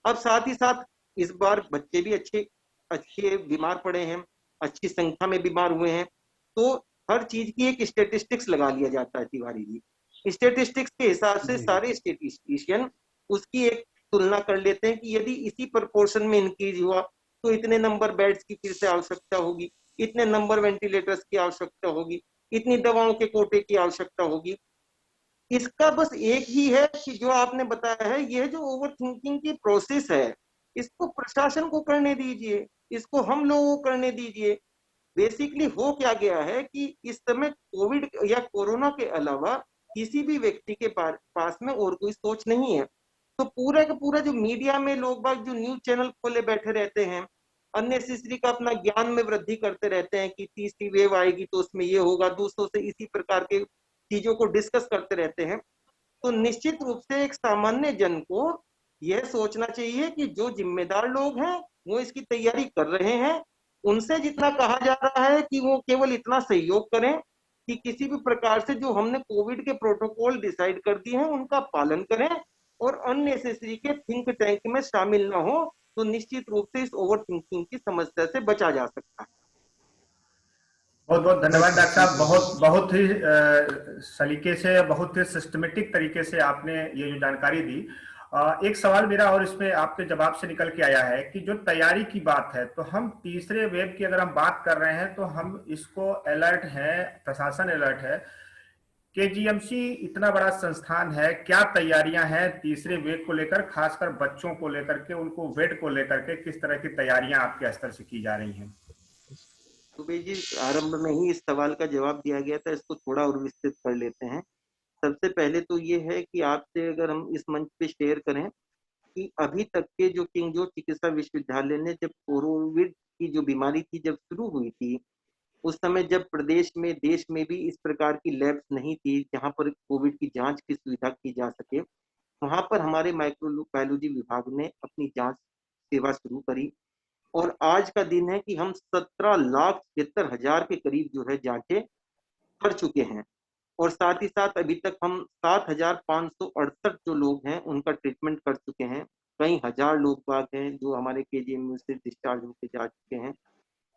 अब साथ ही साथ इस बार बच्चे भी अच्छे बीमार पड़े हैं, अच्छी संख्या में बीमार हुए हैं, तो हर चीज की एक स्टेटिस्टिक्स लगा लिया जाता है तिवारी जी। स्टेटिस्टिक्स के हिसाब से सारे स्टेटिस्टिशियन उसकी एक तुलना कर लेते हैं कि यदि इसी प्रोपोर्शन में इंक्रीज हुआ तो इतने नंबर बेड्स की फिर से आवश्यकता होगी, इतने नंबर वेंटिलेटर्स की आवश्यकता होगी, इतनी दवाओं के कोटे की आवश्यकता होगी। इसका बस एक ही है कि जो आपने बताया है, यह जो ओवर थिंकिंग की प्रोसेस है, इसको प्रशासन को करने दीजिए, इसको हम लोगों को करने दीजिए। बेसिकली हो क्या गया है कि इस समय कोविड या कोरोना के अलावा किसी भी व्यक्ति के पास में और कोई सोच नहीं है। तो पूरा का पूरा जो मीडिया में लोग बाग जो न्यूज चैनल खोले बैठे रहते हैं, अननेसेसरी का अपना ज्ञान में वृद्धि करते रहते हैं कि तीसरी वेव आएगी तो उसमें ये होगा, दूसरों से इसी प्रकार के चीजों को डिस्कस करते रहते हैं। तो निश्चित रूप से एक सामान्य जन को यह सोचना चाहिए कि जो जिम्मेदार लोग हैं वो इसकी तैयारी कर रहे हैं, उनसे जितना कहा जा रहा है कि वो केवल इतना सहयोग करें कि किसी भी प्रकार से जो हमने कोविड के प्रोटोकॉल डिसाइड कर दिए हैं उनका पालन करें और अननेसेसरी के थिंक टैंक में शामिल ना हो, तो निश्चित रूप से इस ओवर थिंकिंग की समस्या से बचा जा सकता है। बहुत बहुत धन्यवाद डॉक्टर साहब, बहुत ही सलीके से, बहुत ही सिस्टमेटिक तरीके से आपने ये जो जानकारी दी। एक सवाल मेरा और इसमें आपके जवाब से निकल के आया है कि जो तैयारी की बात है, तो हम तीसरे वेव की अगर हम बात कर रहे हैं तो हम इसको अलर्ट है, प्रशासन अलर्ट है, केजीएमसी इतना बड़ा संस्थान है, क्या तैयारियां हैं तीसरे वेव को लेकर, खासकर बच्चों को लेकर के, उनको वेट को लेकर के किस तरह की तैयारियां आपके स्तर से की जा रही हैं? सुबह जी, आरंभ में ही इस सवाल का जवाब दिया गया था, इसको थोड़ा और विस्तृत कर लेते हैं। सबसे पहले तो ये है कि आपसे अगर हम इस मंच पे शेयर करें कि अभी तक के जो किंग जॉर्ज चिकित्सा विश्वविद्यालय ने जब कोविड की जो बीमारी थी जब शुरू हुई थी, उस समय जब प्रदेश में, देश में भी इस प्रकार की लैब्स नहीं थी जहां पर कोविड की जांच की सुविधा की जा सके, वहां पर हमारे माइक्रोबायोलॉजी विभाग ने अपनी जांच सेवा शुरू करी और आज का दिन है कि हम 17,76,000 के करीब जो है जांचें कर चुके हैं और साथ ही साथ अभी तक हम 7,568 जो लोग हैं उनका ट्रीटमेंट कर चुके हैं। कई हजार लोग बाग हैं जो हमारे केजीएमयू से डिस्चार्ज होकर जा चुके हैं।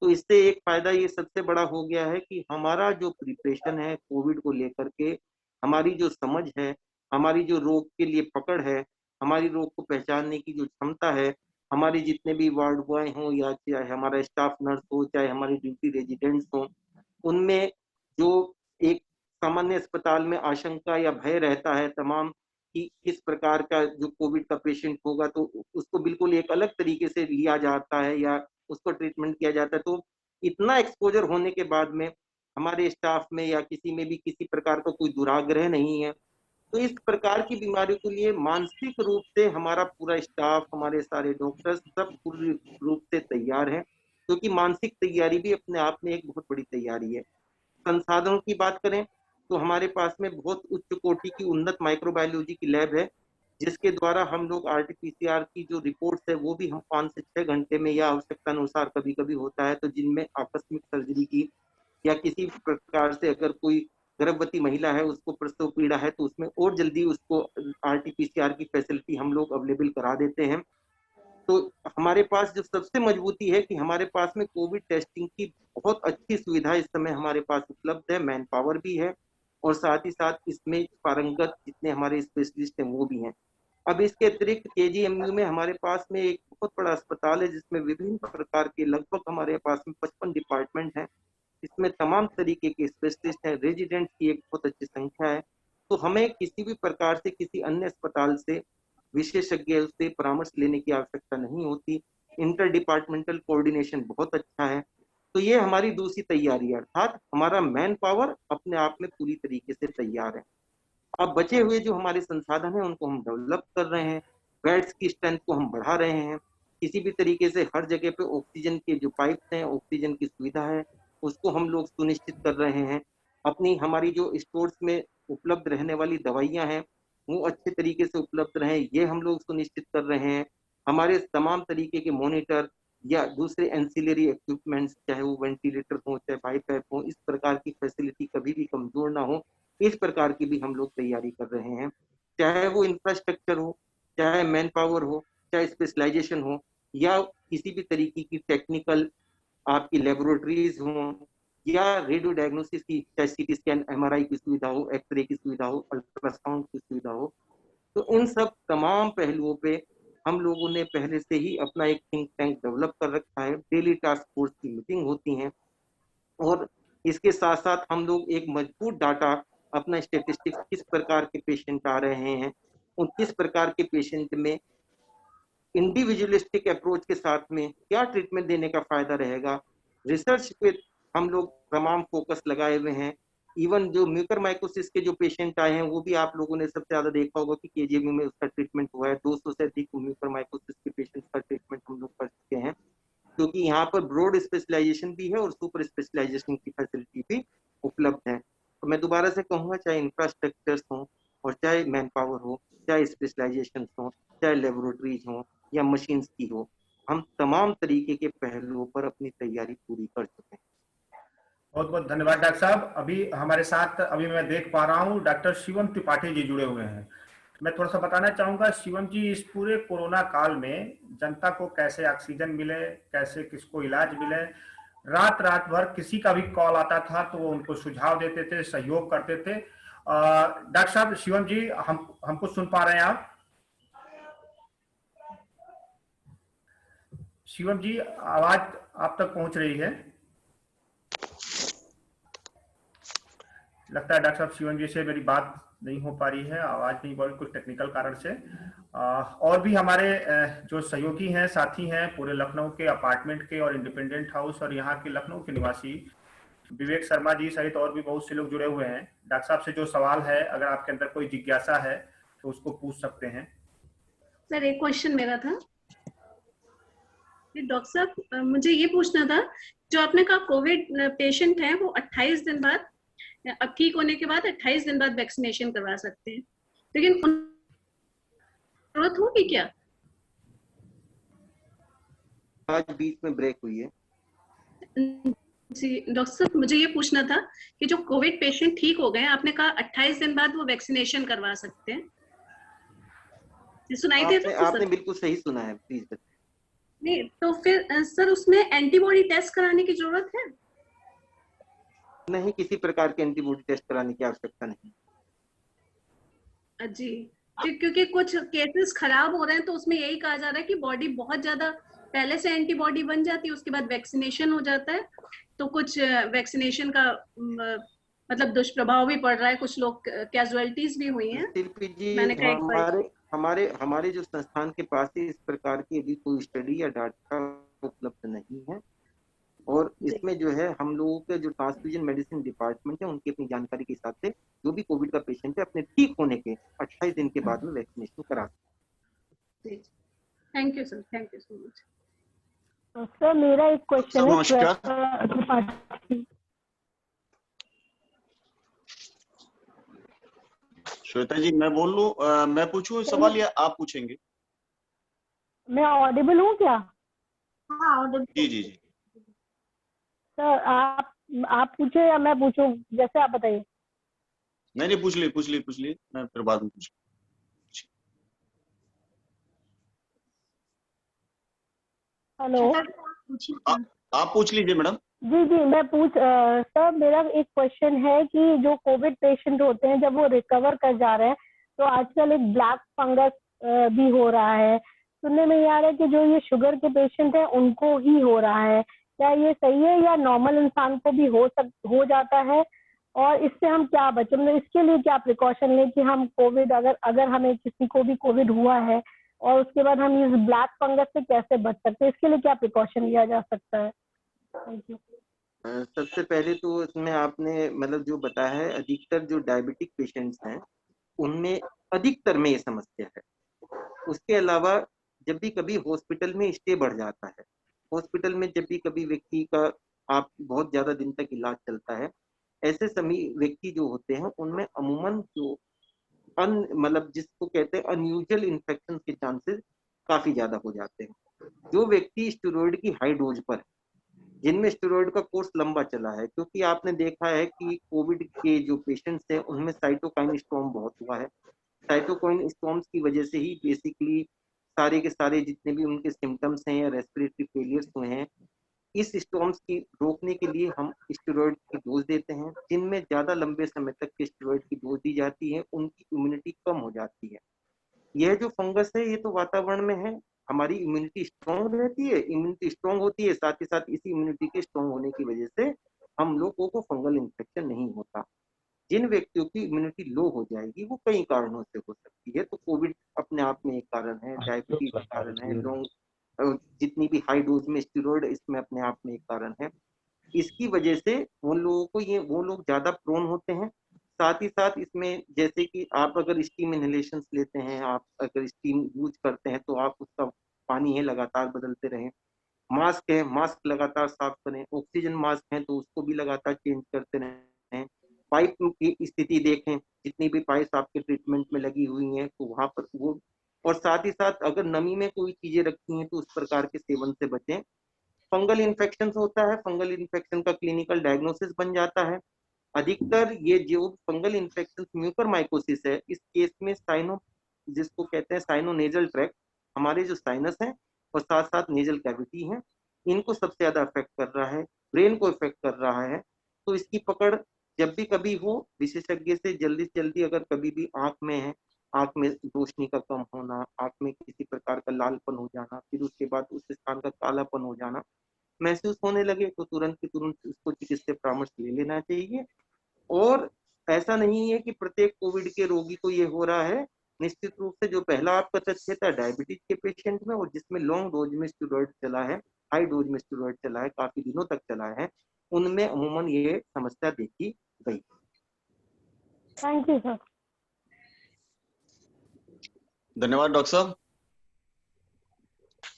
तो इससे एक फायदा ये सबसे बड़ा हो गया है कि हमारा जो प्रिपरेशन है कोविड को लेकर के, हमारी जो समझ है, हमारी जो रोग के लिए पकड़ है, हमारी रोग को पहचानने की जो क्षमता है, हमारे जितने भी वार्ड बॉय हों या चाहे हमारा स्टाफ नर्स हो, चाहे हमारे ड्यूटी रेजिडेंट्स हों, उनमें जो एक सामान्य अस्पताल में आशंका या भय रहता है तमाम कि किस प्रकार का जो कोविड का पेशेंट होगा, तो उसको बिल्कुल एक अलग तरीके से लिया जाता है या उसको ट्रीटमेंट किया जाता है। तो इतना एक्सपोजर होने के बाद में हमारे स्टाफ में या किसी में भी किसी प्रकार का कोई दुराग्रह नहीं है। तो इस प्रकार की बीमारियों के लिए मानसिक रूप से हमारा पूरा स्टाफ, हमारे सारे डॉक्टर्स सब पूरी रूप से तैयार हैं, क्योंकि मानसिक तैयारी भी अपने आप में एक बहुत बड़ी तैयारी है। संसाधनों की बात करें तो हमारे पास में बहुत उच्च कोटि की उन्नत माइक्रोबायोलॉजी की लैब है, जिसके द्वारा हम लोग आरटीपीसीआर की जो रिपोर्ट्स है वो भी हम 5 से 6 घंटे में या आवश्यकता अनुसार कभी कभी होता है तो जिनमें आकस्मिक सर्जरी की या किसी प्रकार से अगर कोई गर्भवती महिला है उसको प्रसव पीड़ा है तो उसमें और जल्दी उसको आरटीपीसीआर की फैसिलिटी हम लोग अवेलेबल करा देते हैं। तो हमारे पास जो सबसे मजबूती है कि हमारे पास में कोविड टेस्टिंग की बहुत अच्छी सुविधा इस समय हमारे पास उपलब्ध है, मैन पावर भी है और साथ ही साथ इसमें पारंगत जितने हमारे स्पेशलिस्ट हैं वो भी हैं। अब इसके अतिरिक्त केजीएमयू में हमारे पास में एक बहुत बड़ा अस्पताल है जिसमें विभिन्न प्रकार के लगभग हमारे पास में 55 डिपार्टमेंट हैं, इसमें तमाम तरीके के स्पेशलिस्ट हैं, रेजिडेंट्स की एक बहुत अच्छी संख्या है। तो हमें किसी भी प्रकार से किसी अन्य अस्पताल से विशेषज्ञ से परामर्श लेने की आवश्यकता नहीं होती। इंटर डिपार्टमेंटल कोऑर्डिनेशन बहुत अच्छा है। तो ये हमारी दूसरी तैयारी है, अर्थात हमारा मैन पावर अपने आप में पूरी तरीके से तैयार है। अब बचे हुए जो हमारे संसाधन हैं उनको हम डेवलप कर रहे हैं, बेड्स की स्ट्रेंथ को हम बढ़ा रहे हैं, किसी भी तरीके से हर जगह पे ऑक्सीजन के जो पाइप्स हैं, ऑक्सीजन की सुविधा है उसको हम लोग सुनिश्चित कर रहे हैं। अपनी हमारी जो स्टोर्स में उपलब्ध रहने वाली दवाइयां हैं वो अच्छे तरीके से उपलब्ध रहें, ये हम लोग सुनिश्चित कर रहे हैं। हमारे तमाम तरीके के मॉनिटर या दूसरे एंसिलरी इक्विपमेंट्स, चाहे वो वेंटिलेटर हो चाहे बाईपैप हो, इस प्रकार की फैसिलिटी कभी भी कमजोर ना हो, इस प्रकार की भी हम लोग तैयारी कर रहे हैं। चाहे वो इंफ्रास्ट्रक्चर हो, चाहे मैन पावर हो, चाहे स्पेशलाइजेशन हो या किसी भी तरीके की टेक्निकल आपकी लेबोरेटरीज हो या रेडियो डायग्नोसिस की, चाहे सीटी स्कैन, एमआरआई की सुविधा हो, एक्सरे की सुविधा हो, अल्ट्रासाउंड की सुविधा हो, तो इन सब तमाम पहलुओं पे हम लोगों ने पहले से ही अपना एक थिंक टैंक डेवलप कर रखा है। डेली टास्क फोर्स की मीटिंग होती हैं और इसके साथ साथ हम लोग एक मजबूत डाटा अपना स्टेटिस्टिक्स किस प्रकार के पेशेंट आ रहे हैं, उन किस प्रकार के पेशेंट में इंडिविजुअलिस्टिक अप्रोच के साथ में क्या ट्रीटमेंट देने का फायदा रहेगा, रिसर्च पे हम लोग तमाम फोकस लगाए हुए हैं। इवन जो म्यूकरमाइकोसिस के जो पेशेंट आए हैं वो भी आप लोगों ने सबसे ज्यादा देखा होगा कि केजीएमयू में उसका ट्रीटमेंट हुआ है। 200 से अधिक म्यूकरमाइकोसिस के पेशेंट्स का ट्रीटमेंट हम लोग कर चुके हैं, क्योंकि यहाँ पर ब्रॉड स्पेशलाइजेशन भी है और सुपर स्पेशलाइजेशन की फैसिलिटी भी उपलब्ध है। तो मैं दोबारा से कहूँगा, चाहे इंफ्रास्ट्रक्चर्स हो और चाहे मैन पावर हो, चाहे स्पेशलाइजेशन हो, चाहे लेबोरेटरीज हो या मशीन्स की हो, हम तमाम तरीके के पहलुओं पर अपनी तैयारी पूरी कर चुके हैं। बहुत बहुत धन्यवाद डॉक्टर साहब। अभी हमारे साथ अभी मैं देख पा रहा हूँ डॉक्टर शिवम त्रिपाठी जी जुड़े हुए हैं। मैं थोड़ा सा बताना चाहूंगा शिवम जी, इस पूरे कोरोना काल में जनता को कैसे ऑक्सीजन मिले, कैसे किसको इलाज मिले, रात भर किसी का भी कॉल आता था तो वो उनको सुझाव देते थे, सहयोग करते थे। डॉक्टर साहब शिवम जी, हमको सुन पा रहे हैं आप? शिवम जी, आवाज आप तक पहुंच रही है? लगता है डॉक्टर साहब शिवम जी से मेरी बात नहीं हो पा रही है, आवाज नहीं बोल, कुछ टेक्निकल कारण से। और भी हमारे जो सहयोगी हैं, साथी हैं, पूरे लखनऊ के अपार्टमेंट के और इंडिपेंडेंट हाउस और यहाँ के लखनऊ के निवासी विवेक शर्मा जी सहित और भी बहुत से लोग जुड़े हुए हैं। डॉक्टर साहब से जो सवाल है, अगर आपके अंदर कोई जिज्ञासा है तो उसको पूछ सकते हैं। सर एक क्वेश्चन मेरा था, डॉक्टर साहब मुझे ये पूछना था, जो आपने कहा कोविड पेशेंट है वो 28 दिन बाद, अब ठीक होने के बाद 28 दिन बाद वैक्सीनेशन करवा सकते हैं, लेकिन जरूरत होगी क्या? आज बीच में ब्रेक हुई है जी डॉक्टर साहब, मुझे ये पूछना था कि जो कोविड पेशेंट ठीक हो गए, आपने कहा 28 दिन बाद वो वैक्सीनेशन करवा सकते हैं, सुनाई दे रहा है? आपने बिल्कुल सही सुना है, प्लीज बताइए। नहीं तो फिर सर उसमें एंटीबॉडी टेस्ट कराने की जरूरत है? नहीं, किसी प्रकार के एंटीबॉडी टेस्ट कराने की आवश्यकता नहीं। जी, क्योंकि कुछ केसेस खराब हो रहे हैं तो उसमें यही कहा जा रहा है कि बॉडी बहुत ज्यादा पहले से एंटीबॉडी बन जाती है, उसके बाद वैक्सीनेशन हो जाता है, तो कुछ वैक्सीनेशन का मतलब दुष्प्रभाव भी पड़ रहा है, कुछ लोग कैजुअलिटीज भी हुई हैं। मैंने कहा हमारे जो संस्थान के पास इस प्रकार की अभी कोई स्टडी या डाटा उपलब्ध नहीं है, और इसमें जो है हम लोगों के जो ट्रांसफ्यूजन मेडिसिन डिपार्टमेंट है उनकी अपनी जानकारी के हिसाब से जो भी कोविड का पेशेंट है अपने ठीक होने के 28 दिन के बाद में वैक्सीनेशन करा सकते हैं। Thank you sir, thank you so much. Sir मेरा एक क्वेश्चन है। श्वेता जी, मैं बोल लूं, मैं पूछूं सवाल या आप पूछेंगे? मैं ऑडिबल हूँ क्या? हाँ ऑडिबल। जी जी जी सर आप पूछे या मैं पूछूं, जैसे आप बताइए। नहीं, पूछ ली, मैं फिर बाद में पूछ। हेलो, आप पूछ लीजिए मैडम। जी मैं सर मेरा एक क्वेश्चन है कि जो कोविड पेशेंट होते हैं जब वो रिकवर कर जा रहे हैं तो आजकल एक ब्लैक फंगस भी हो रहा है, सुनने में ये आ रहा है कि जो ये शुगर के पेशेंट हैं उनको ही हो रहा है, क्या ये सही है या नॉर्मल इंसान को भी हो जाता है? और इससे हम क्या बचें, मतलब इसके लिए क्या प्रिकॉशन लें कि हम कोविड अगर हमें किसी को भी कोविड हुआ है और उसके बाद हम इस ब्लैक फंगस से कैसे बच सकते हैं, इसके लिए क्या प्रिकॉशन लिया जा सकता है? Thank you. सबसे पहले तो इसमें आपने मतलब जो बताया है, अधिकतर जो डायबिटिक पेशेंट्स हैं उनमें अधिकतर में ये समस्या है। उसके अलावा जब भी कभी हॉस्पिटल में स्टे बढ़ जाता है, हॉस्पिटल में जब भी कभी व्यक्ति का आप बहुत ज्यादा दिन तक इलाज चलता है, ऐसे सभी व्यक्ति जो होते हैं उनमें अमूमन जो मतलब जिसको कहते हैं अनयूजुअल इन्फेक्शन के चांसेस काफी ज्यादा हो जाते हैं। जो व्यक्ति स्टेरॉइड की हाई डोज पर है, जिनमें स्टेरॉइड का कोर्स लंबा चला है, क्योंकि आपने देखा है कि कोविड के जो पेशेंट्स हैं उनमें साइटोकाइन स्टॉर्म बहुत हुआ है। साइटोकाइन स्टॉर्म्स की वजह से ही बेसिकली सारे के सारे जितने भी उनके सिम्टम्स हैं या रेस्पिरेटरी फेलियर्स हुए हैं, इस स्टॉर्म्स की रोकने के लिए हम स्टेरॉइड की डोज देते हैं। जिनमें ज्यादा लंबे समय तक के स्टेरॉइड की डोज दी जाती है उनकी इम्यूनिटी कम हो जाती है। यह जो फंगस है ये तो वातावरण में है, हमारी इम्यूनिटी स्ट्रॉन्ग रहती है, इम्यूनिटी स्ट्रॉन्ग होती है, साथ ही साथ इसी इम्यूनिटी के स्ट्रॉन्ग होने की वजह से हम लोगों को फंगल इन्फेक्शन नहीं होता। जिन व्यक्तियों की इम्यूनिटी लो हो जाएगी वो कई कारणों से हो सकती है। तो कोविड अपने आप में एक कारण है, डायबिटीज का कारण है, लॉन्ग जितनी भी हाई डोज में स्टेरॉइड इसमें अपने आप में एक कारण है। इसकी वजह से उन लोगों को वो लोग ज्यादा प्रोन होते हैं। साथ ही साथ इसमें जैसे कि आप अगर स्टीम इनहेलेशन लेते हैं, आप अगर स्टीम यूज करते हैं तो आप उसका पानी है लगातार बदलते रहें। मास्क है, मास्क लगातार साफ करें। ऑक्सीजन मास्क है तो उसको भी लगातार चेंज करते रहें। पाइप की स्थिति देखें, जितनी भी पाइप आपके ट्रीटमेंट में लगी हुई हैं तो वहां पर वो, और साथ ही साथ अगर नमी में कोई चीजें रखी हैं तो उस प्रकार के सेवन से बचें। फंगल इन्फेक्शन होता है, फंगल इन्फेक्शन का क्लिनिकल डायग्नोसिस बन जाता है। अधिकतर ये जो फंगल इन्फेक्शन म्यूकरमाइकोसिस है, इस केस में साइनो, जिसको कहते हैं साइनोनेजल ट्रैक्ट, हमारे जो साइनस हैं और साथ साथ नेजल कैविटी है, इनको सबसे ज्यादा अफेक्ट कर रहा है, ब्रेन को इफेक्ट कर रहा है। तो इसकी पकड़ जब भी कभी हो, विशेषज्ञ से जल्दी अगर कभी भी आंख में है, आंख में रोशनी का कम होना, आंख में किसी प्रकार का लालपन हो जाना, फिर उसके बाद उस स्थान का कालापन हो जाना महसूस होने लगे तो तुरंत की तुरंत उसको चिकित्सीय परामर्श ले लेना चाहिए। और ऐसा नहीं है कि प्रत्येक कोविड के रोगी को ये हो रहा है। निश्चित रूप से जो पहला आपका तथ्य था डायबिटीज के पेशेंट में, और जिसमें लॉन्ग डोज में स्टेरॉइड चला है, हाई डोज में स्टेरॉइड चला है, काफी दिनों तक चला है, उनमें अमूमन ये समस्या देखी गई। Thank you sir. धन्यवाद डॉक्टर साहब।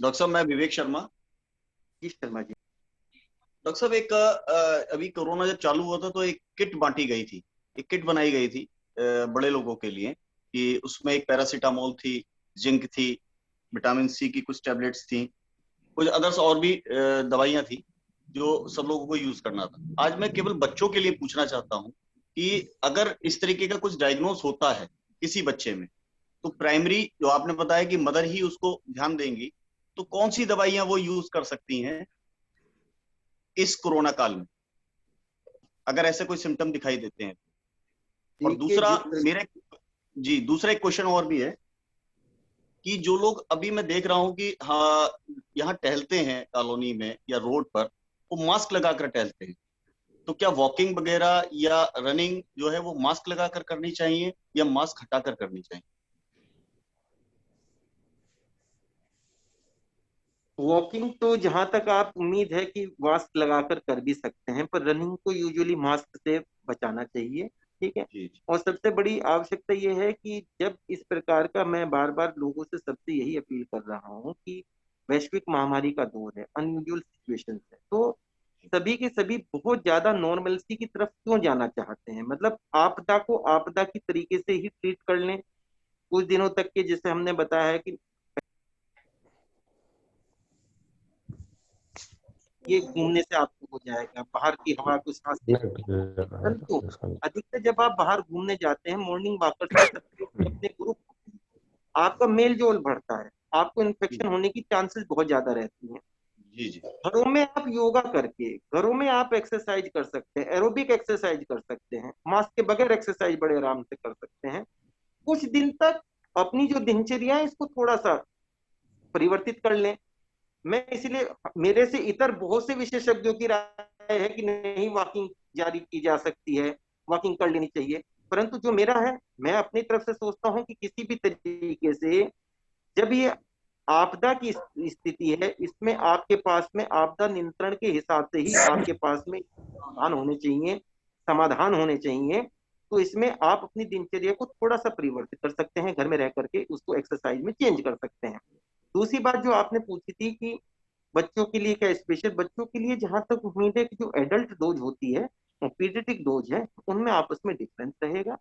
डॉक्टर साहब, मैं विवेक शर्मा। जी शर्मा जी। डॉक्टर साहब, एक अभी कोरोना जब चालू हुआ था तो एक किट बांटी गई थी, एक किट बनाई गई थी बड़े लोगों के लिए, कि उसमें एक पैरासीटामोल थी, जिंक थी, विटामिन सी की कुछ टैबलेट्स थी, कुछ अदर्स और भी दवाइयां थी जो सब लोगों को यूज करना था। आज मैं केवल बच्चों के लिए पूछना चाहता हूं कि अगर इस तरीके का कुछ डायग्नोस होता है किसी बच्चे में, तो प्राइमरी जो आपने बताया कि मदर ही उसको ध्यान देंगी, तो कौन सी दवाइयां वो यूज कर सकती हैं इस कोरोना काल में, अगर ऐसे कोई सिम्टम दिखाई देते हैं? और दूसरा दूसरा एक क्वेश्चन और भी है कि जो लोग अभी मैं देख रहा हूं कि हाँ यहाँ टहलते हैं कॉलोनी में या रोड पर, वो मास्क लगाकर टहलते हैं, तो क्या वॉकिंग वगैरह या रनिंग जो है वो मास्क लगाकर करनी चाहिए या मास्क हटाकर करनी चाहिए? वॉकिंग तो जहां तक आप उम्मीद है कि मास्क लगाकर कर भी सकते हैं, पर रनिंग को यूजुअली मास्क से बचाना चाहिए। ठीक है। और सबसे बड़ी आवश्यकता यह है कि जब इस प्रकार का, मैं बार बार लोगों से सबसे यही अपील कर रहा हूँ कि वैश्विक महामारी का दौर है, अनयूजुअल सिचुएशन है, तो सभी के सभी बहुत ज्यादा नॉर्मलसी की तरफ क्यों जाना चाहते हैं? मतलब आपदा को आपदा की तरीके से ही ट्रीट कर लें कुछ दिनों तक के, जैसे हमने बताया है कि ये घूमने से आपको हो जाएगा, बाहर की हवा को सांस, परंतु अधिकतर जब आप बाहर घूमने जाते हैं, मॉर्निंग वॉकर्स के अपने ग्रुप, आपका मेल जोल बढ़ता है, आपको इन्फेक्शन होने की चांसेस बहुत ज्यादा रहती हैं। घरों में आप योगा करके, घरों में आप एक्सरसाइज कर सकते हैं, एरोबिक एक्सरसाइज कर सकते हैं, मास्क के बगैर एक्सरसाइज बड़े आराम से कर सकते हैं। कुछ दिन तक अपनी जो दिनचर्या है इसको थोड़ा सा परिवर्तित कर लें। मैं इसलिए, मेरे से इतर बहुत से विशेषज्ञों की राय है कि नहीं, वॉकिंग जारी की जा सकती है, वॉकिंग कर लेनी चाहिए, परंतु जो मेरा है, मैं अपनी तरफ से सोचता हूं कि किसी भी तरीके से जब ये आपदा की स्थिति है, इसमें आपके पास में आपदा नियंत्रण के हिसाब से ही आपके पास में समाधान होने चाहिए। तो इसमें आप अपनी दिनचर्या को थोड़ा सा परिवर्तित कर सकते हैं, घर में रह करके उसको एक्सरसाइज में चेंज कर सकते हैं। दूसरी बात जो आपने पूछी थी कि बच्चों के लिए क्या स्पेशल, बच्चों के लिए जहां तक उम्मीद है कि जो एडल्ट डोज होती है, पीडियाट्रिक डोज है, उनमें आपस में डिफरेंस रहेगा।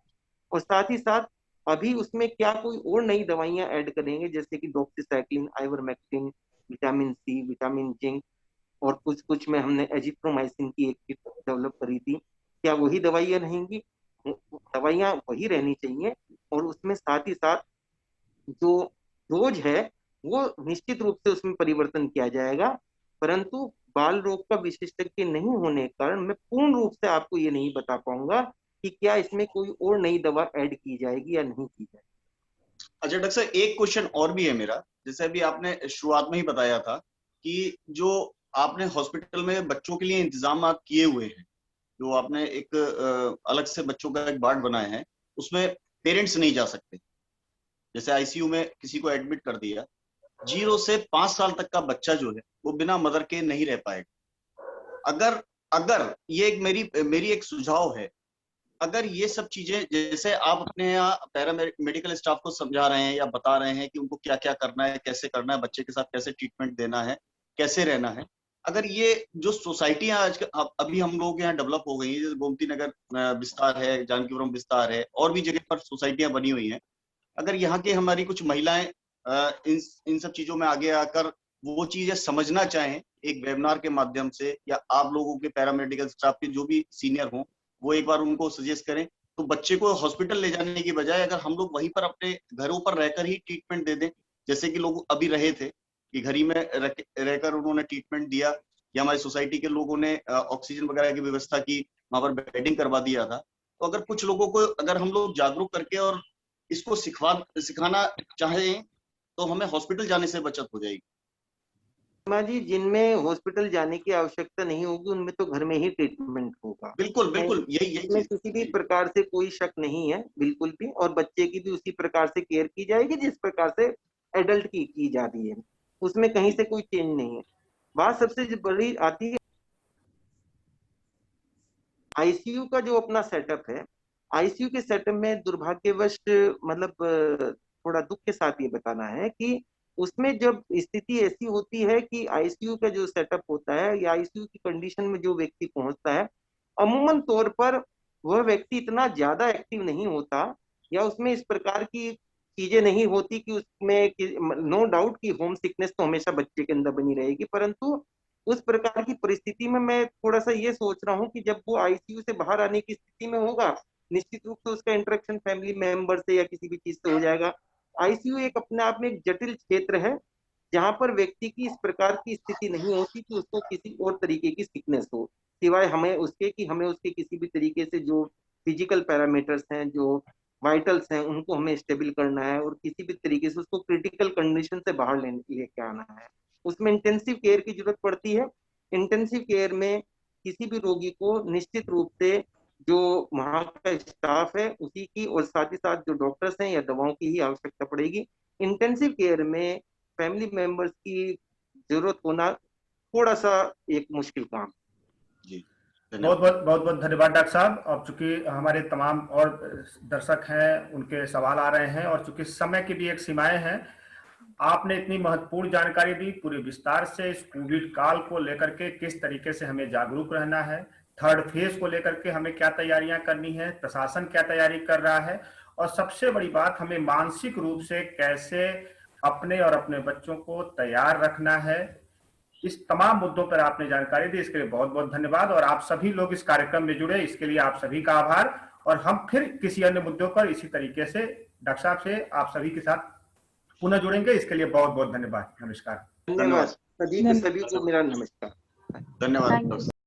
और साथ ही साथ अभी उसमें क्या कोई और नई दवाइयां ऐड करेंगे, जैसे कि doxycycline, ivermectin, vitamin C, vitamin zinc, और कुछ में हमने एजिथ्रोमाइसिन की एक किट डेवलप करी थी, क्या वही दवाइयां रहेंगी? दवाइयां वही रहनी चाहिए, और उसमें साथ ही साथ जो डोज है वो निश्चित रूप से उसमें परिवर्तन किया जाएगा। परंतु बाल रोग का विशेषज्ञ नहीं होने के कारण मैं पूर्ण रूप से आपको ये नहीं बता पाऊंगा कि क्या इसमें कोई और नई दवा ऐड की जाएगी या नहीं की जाएगी। अच्छा डॉक्टर साहब, एक क्वेश्चन और भी है मेरा। जैसे अभी आपने शुरुआत में ही बताया था कि जो आपने हॉस्पिटल में बच्चों के लिए इंतजाम किए हुए हैं, जो आपने एक अलग से बच्चों का एक वार्ड बनाया है, उसमें पेरेंट्स नहीं जा सकते। जैसे आईसीयू में किसी को एडमिट कर दिया, 0 से 5 साल तक का बच्चा जो है वो बिना मदर के नहीं रह पाएगा। अगर ये एक मेरी एक सुझाव है, अगर ये सब चीजें जैसे आप अपने यहाँ पैरामेडिकल स्टाफ को समझा रहे हैं या बता रहे हैं कि उनको क्या क्या करना है, कैसे करना है, बच्चे के साथ कैसे ट्रीटमेंट देना है, कैसे रहना है, अगर ये जो सोसाइटियां आज अभी हम लोग यहाँ डेवलप हो गई है, जैसे गोमती नगर विस्तार है, जानकीपुरम विस्तार है, और भी जगह पर सोसाइटियां बनी हुई हैं, अगर यहाँ के हमारी कुछ महिलाएं इन सब चीजों में आगे आकर वो चीजें समझना चाहें एक वेबिनार के माध्यम से, या आप लोगों के पैरामेडिकल स्टाफ के जो भी सीनियर हों वो एक बार उनको सजेस्ट करें, तो बच्चे को हॉस्पिटल ले जाने की बजाय अगर हम लोग वहीं पर अपने घरों पर रहकर ही ट्रीटमेंट दे दें, जैसे कि लोग अभी रहे थे कि घर ही में रहकर उन्होंने ट्रीटमेंट दिया, या हमारी सोसाइटी के लोगों ने ऑक्सीजन वगैरह की व्यवस्था की, वहां पर बेडिंग करवा दिया था। तो अगर कुछ लोगों को अगर हम लोग जागरूक करके और इसको सिखाना चाहें तो हमें हॉस्पिटल जाने से बचत हो जाएगी। जी, जिनमें हॉस्पिटल जाने की आवश्यकता नहीं होगी उनमें तो घर में ही ट्रीटमेंट होगा। बिल्कुल बिल्कुल, यही इसमें किसी भी प्रकार से कोई शक नहीं है, बिल्कुल भी। और बच्चे की भी उसी प्रकार से केयर की जाएगी जिस प्रकार से एडल्ट की जाती है, उसमें कहीं से कोई चेंज नहीं है। बात सबसे बड़ी आती है आईसीयू का जो अपना सेटअप है। आईसीयू के सेटअप में दुर्भाग्यवश मतलब थोड़ा दुख के साथ ये बताना है कि उसमें जब स्थिति ऐसी होती है कि आईसीयू का जो सेटअप होता है या आईसीयू की कंडीशन में जो व्यक्ति पहुंचता है, अमूमन तौर पर वह व्यक्ति इतना ज्यादा एक्टिव नहीं होता, या उसमें इस प्रकार की चीजें नहीं होती कि उसमें नो डाउट कि होम सिकनेस तो हमेशा बच्चे के अंदर बनी रहेगी, परंतु उस प्रकार की परिस्थिति में मैं थोड़ा सा ये सोच रहा हूँ कि जब वो आईसीयू से बाहर आने की स्थिति में होगा, निश्चित रूप से उसका इंटरेक्शन फैमिली मेंबर से या किसी भी चीज से हो जाएगा। आईसीयू एक अपने आप में एक जटिल क्षेत्र है जहां पर व्यक्ति की इस प्रकार की स्थिति नहीं होती कि उसको किसी और तरीके की सिकनेस हो, सिवाय हमें उसके कि हमें उसके किसी भी तरीके से जो फिजिकल पैरामीटर्स हैं, जो वाइटल्स हैं, उनको हमें स्टेबल करना है और किसी भी तरीके से उसको क्रिटिकल कंडीशन से बाहर लेके आना है। उसमें इंटेंसिव केयर की जरूरत पड़ती है। इंटेंसिव केयर में किसी भी रोगी को निश्चित रूप से जो वहाँ का स्टाफ है उसी की और साथ ही साथ जो डॉक्टर्स हैं या दवाओं की ही आवश्यकता पड़ेगी। इंटेंसिव केयर में फैमिली मेंबर्स की जरूरत होना थोड़ा सा एक मुश्किल काम। जी, बहुत बहुत धन्यवाद डॉक्टर साहब। अब चूंकि हमारे तमाम और दर्शक हैं उनके सवाल आ रहे हैं और चूंकि समय की भी एक सीमाएं हैं, आपने इतनी महत्वपूर्ण जानकारी दी पूरे विस्तार से इस कोविड काल को लेकर के, किस तरीके से हमें जागरूक रहना है, थर्ड फेज को लेकर के हमें क्या तैयारियां करनी है, प्रशासन क्या तैयारी कर रहा है, और सबसे बड़ी बात हमें मानसिक रूप से कैसे अपने और अपने बच्चों को तैयार रखना है। इस तमाम मुद्दों पर आपने जानकारी दी, इसके लिए बहुत बहुत धन्यवाद। और आप सभी लोग इस कार्यक्रम में जुड़े, इसके लिए आप सभी का आभार। और हम फिर किसी अन्य मुद्दों पर इसी तरीके से डॉक्टर साहब से आप सभी के साथ पुनः जुड़ेंगे। इसके लिए बहुत बहुत धन्यवाद। नमस्कार। धन्यवाद सभी को मेरा नमस्कार। धन्यवाद।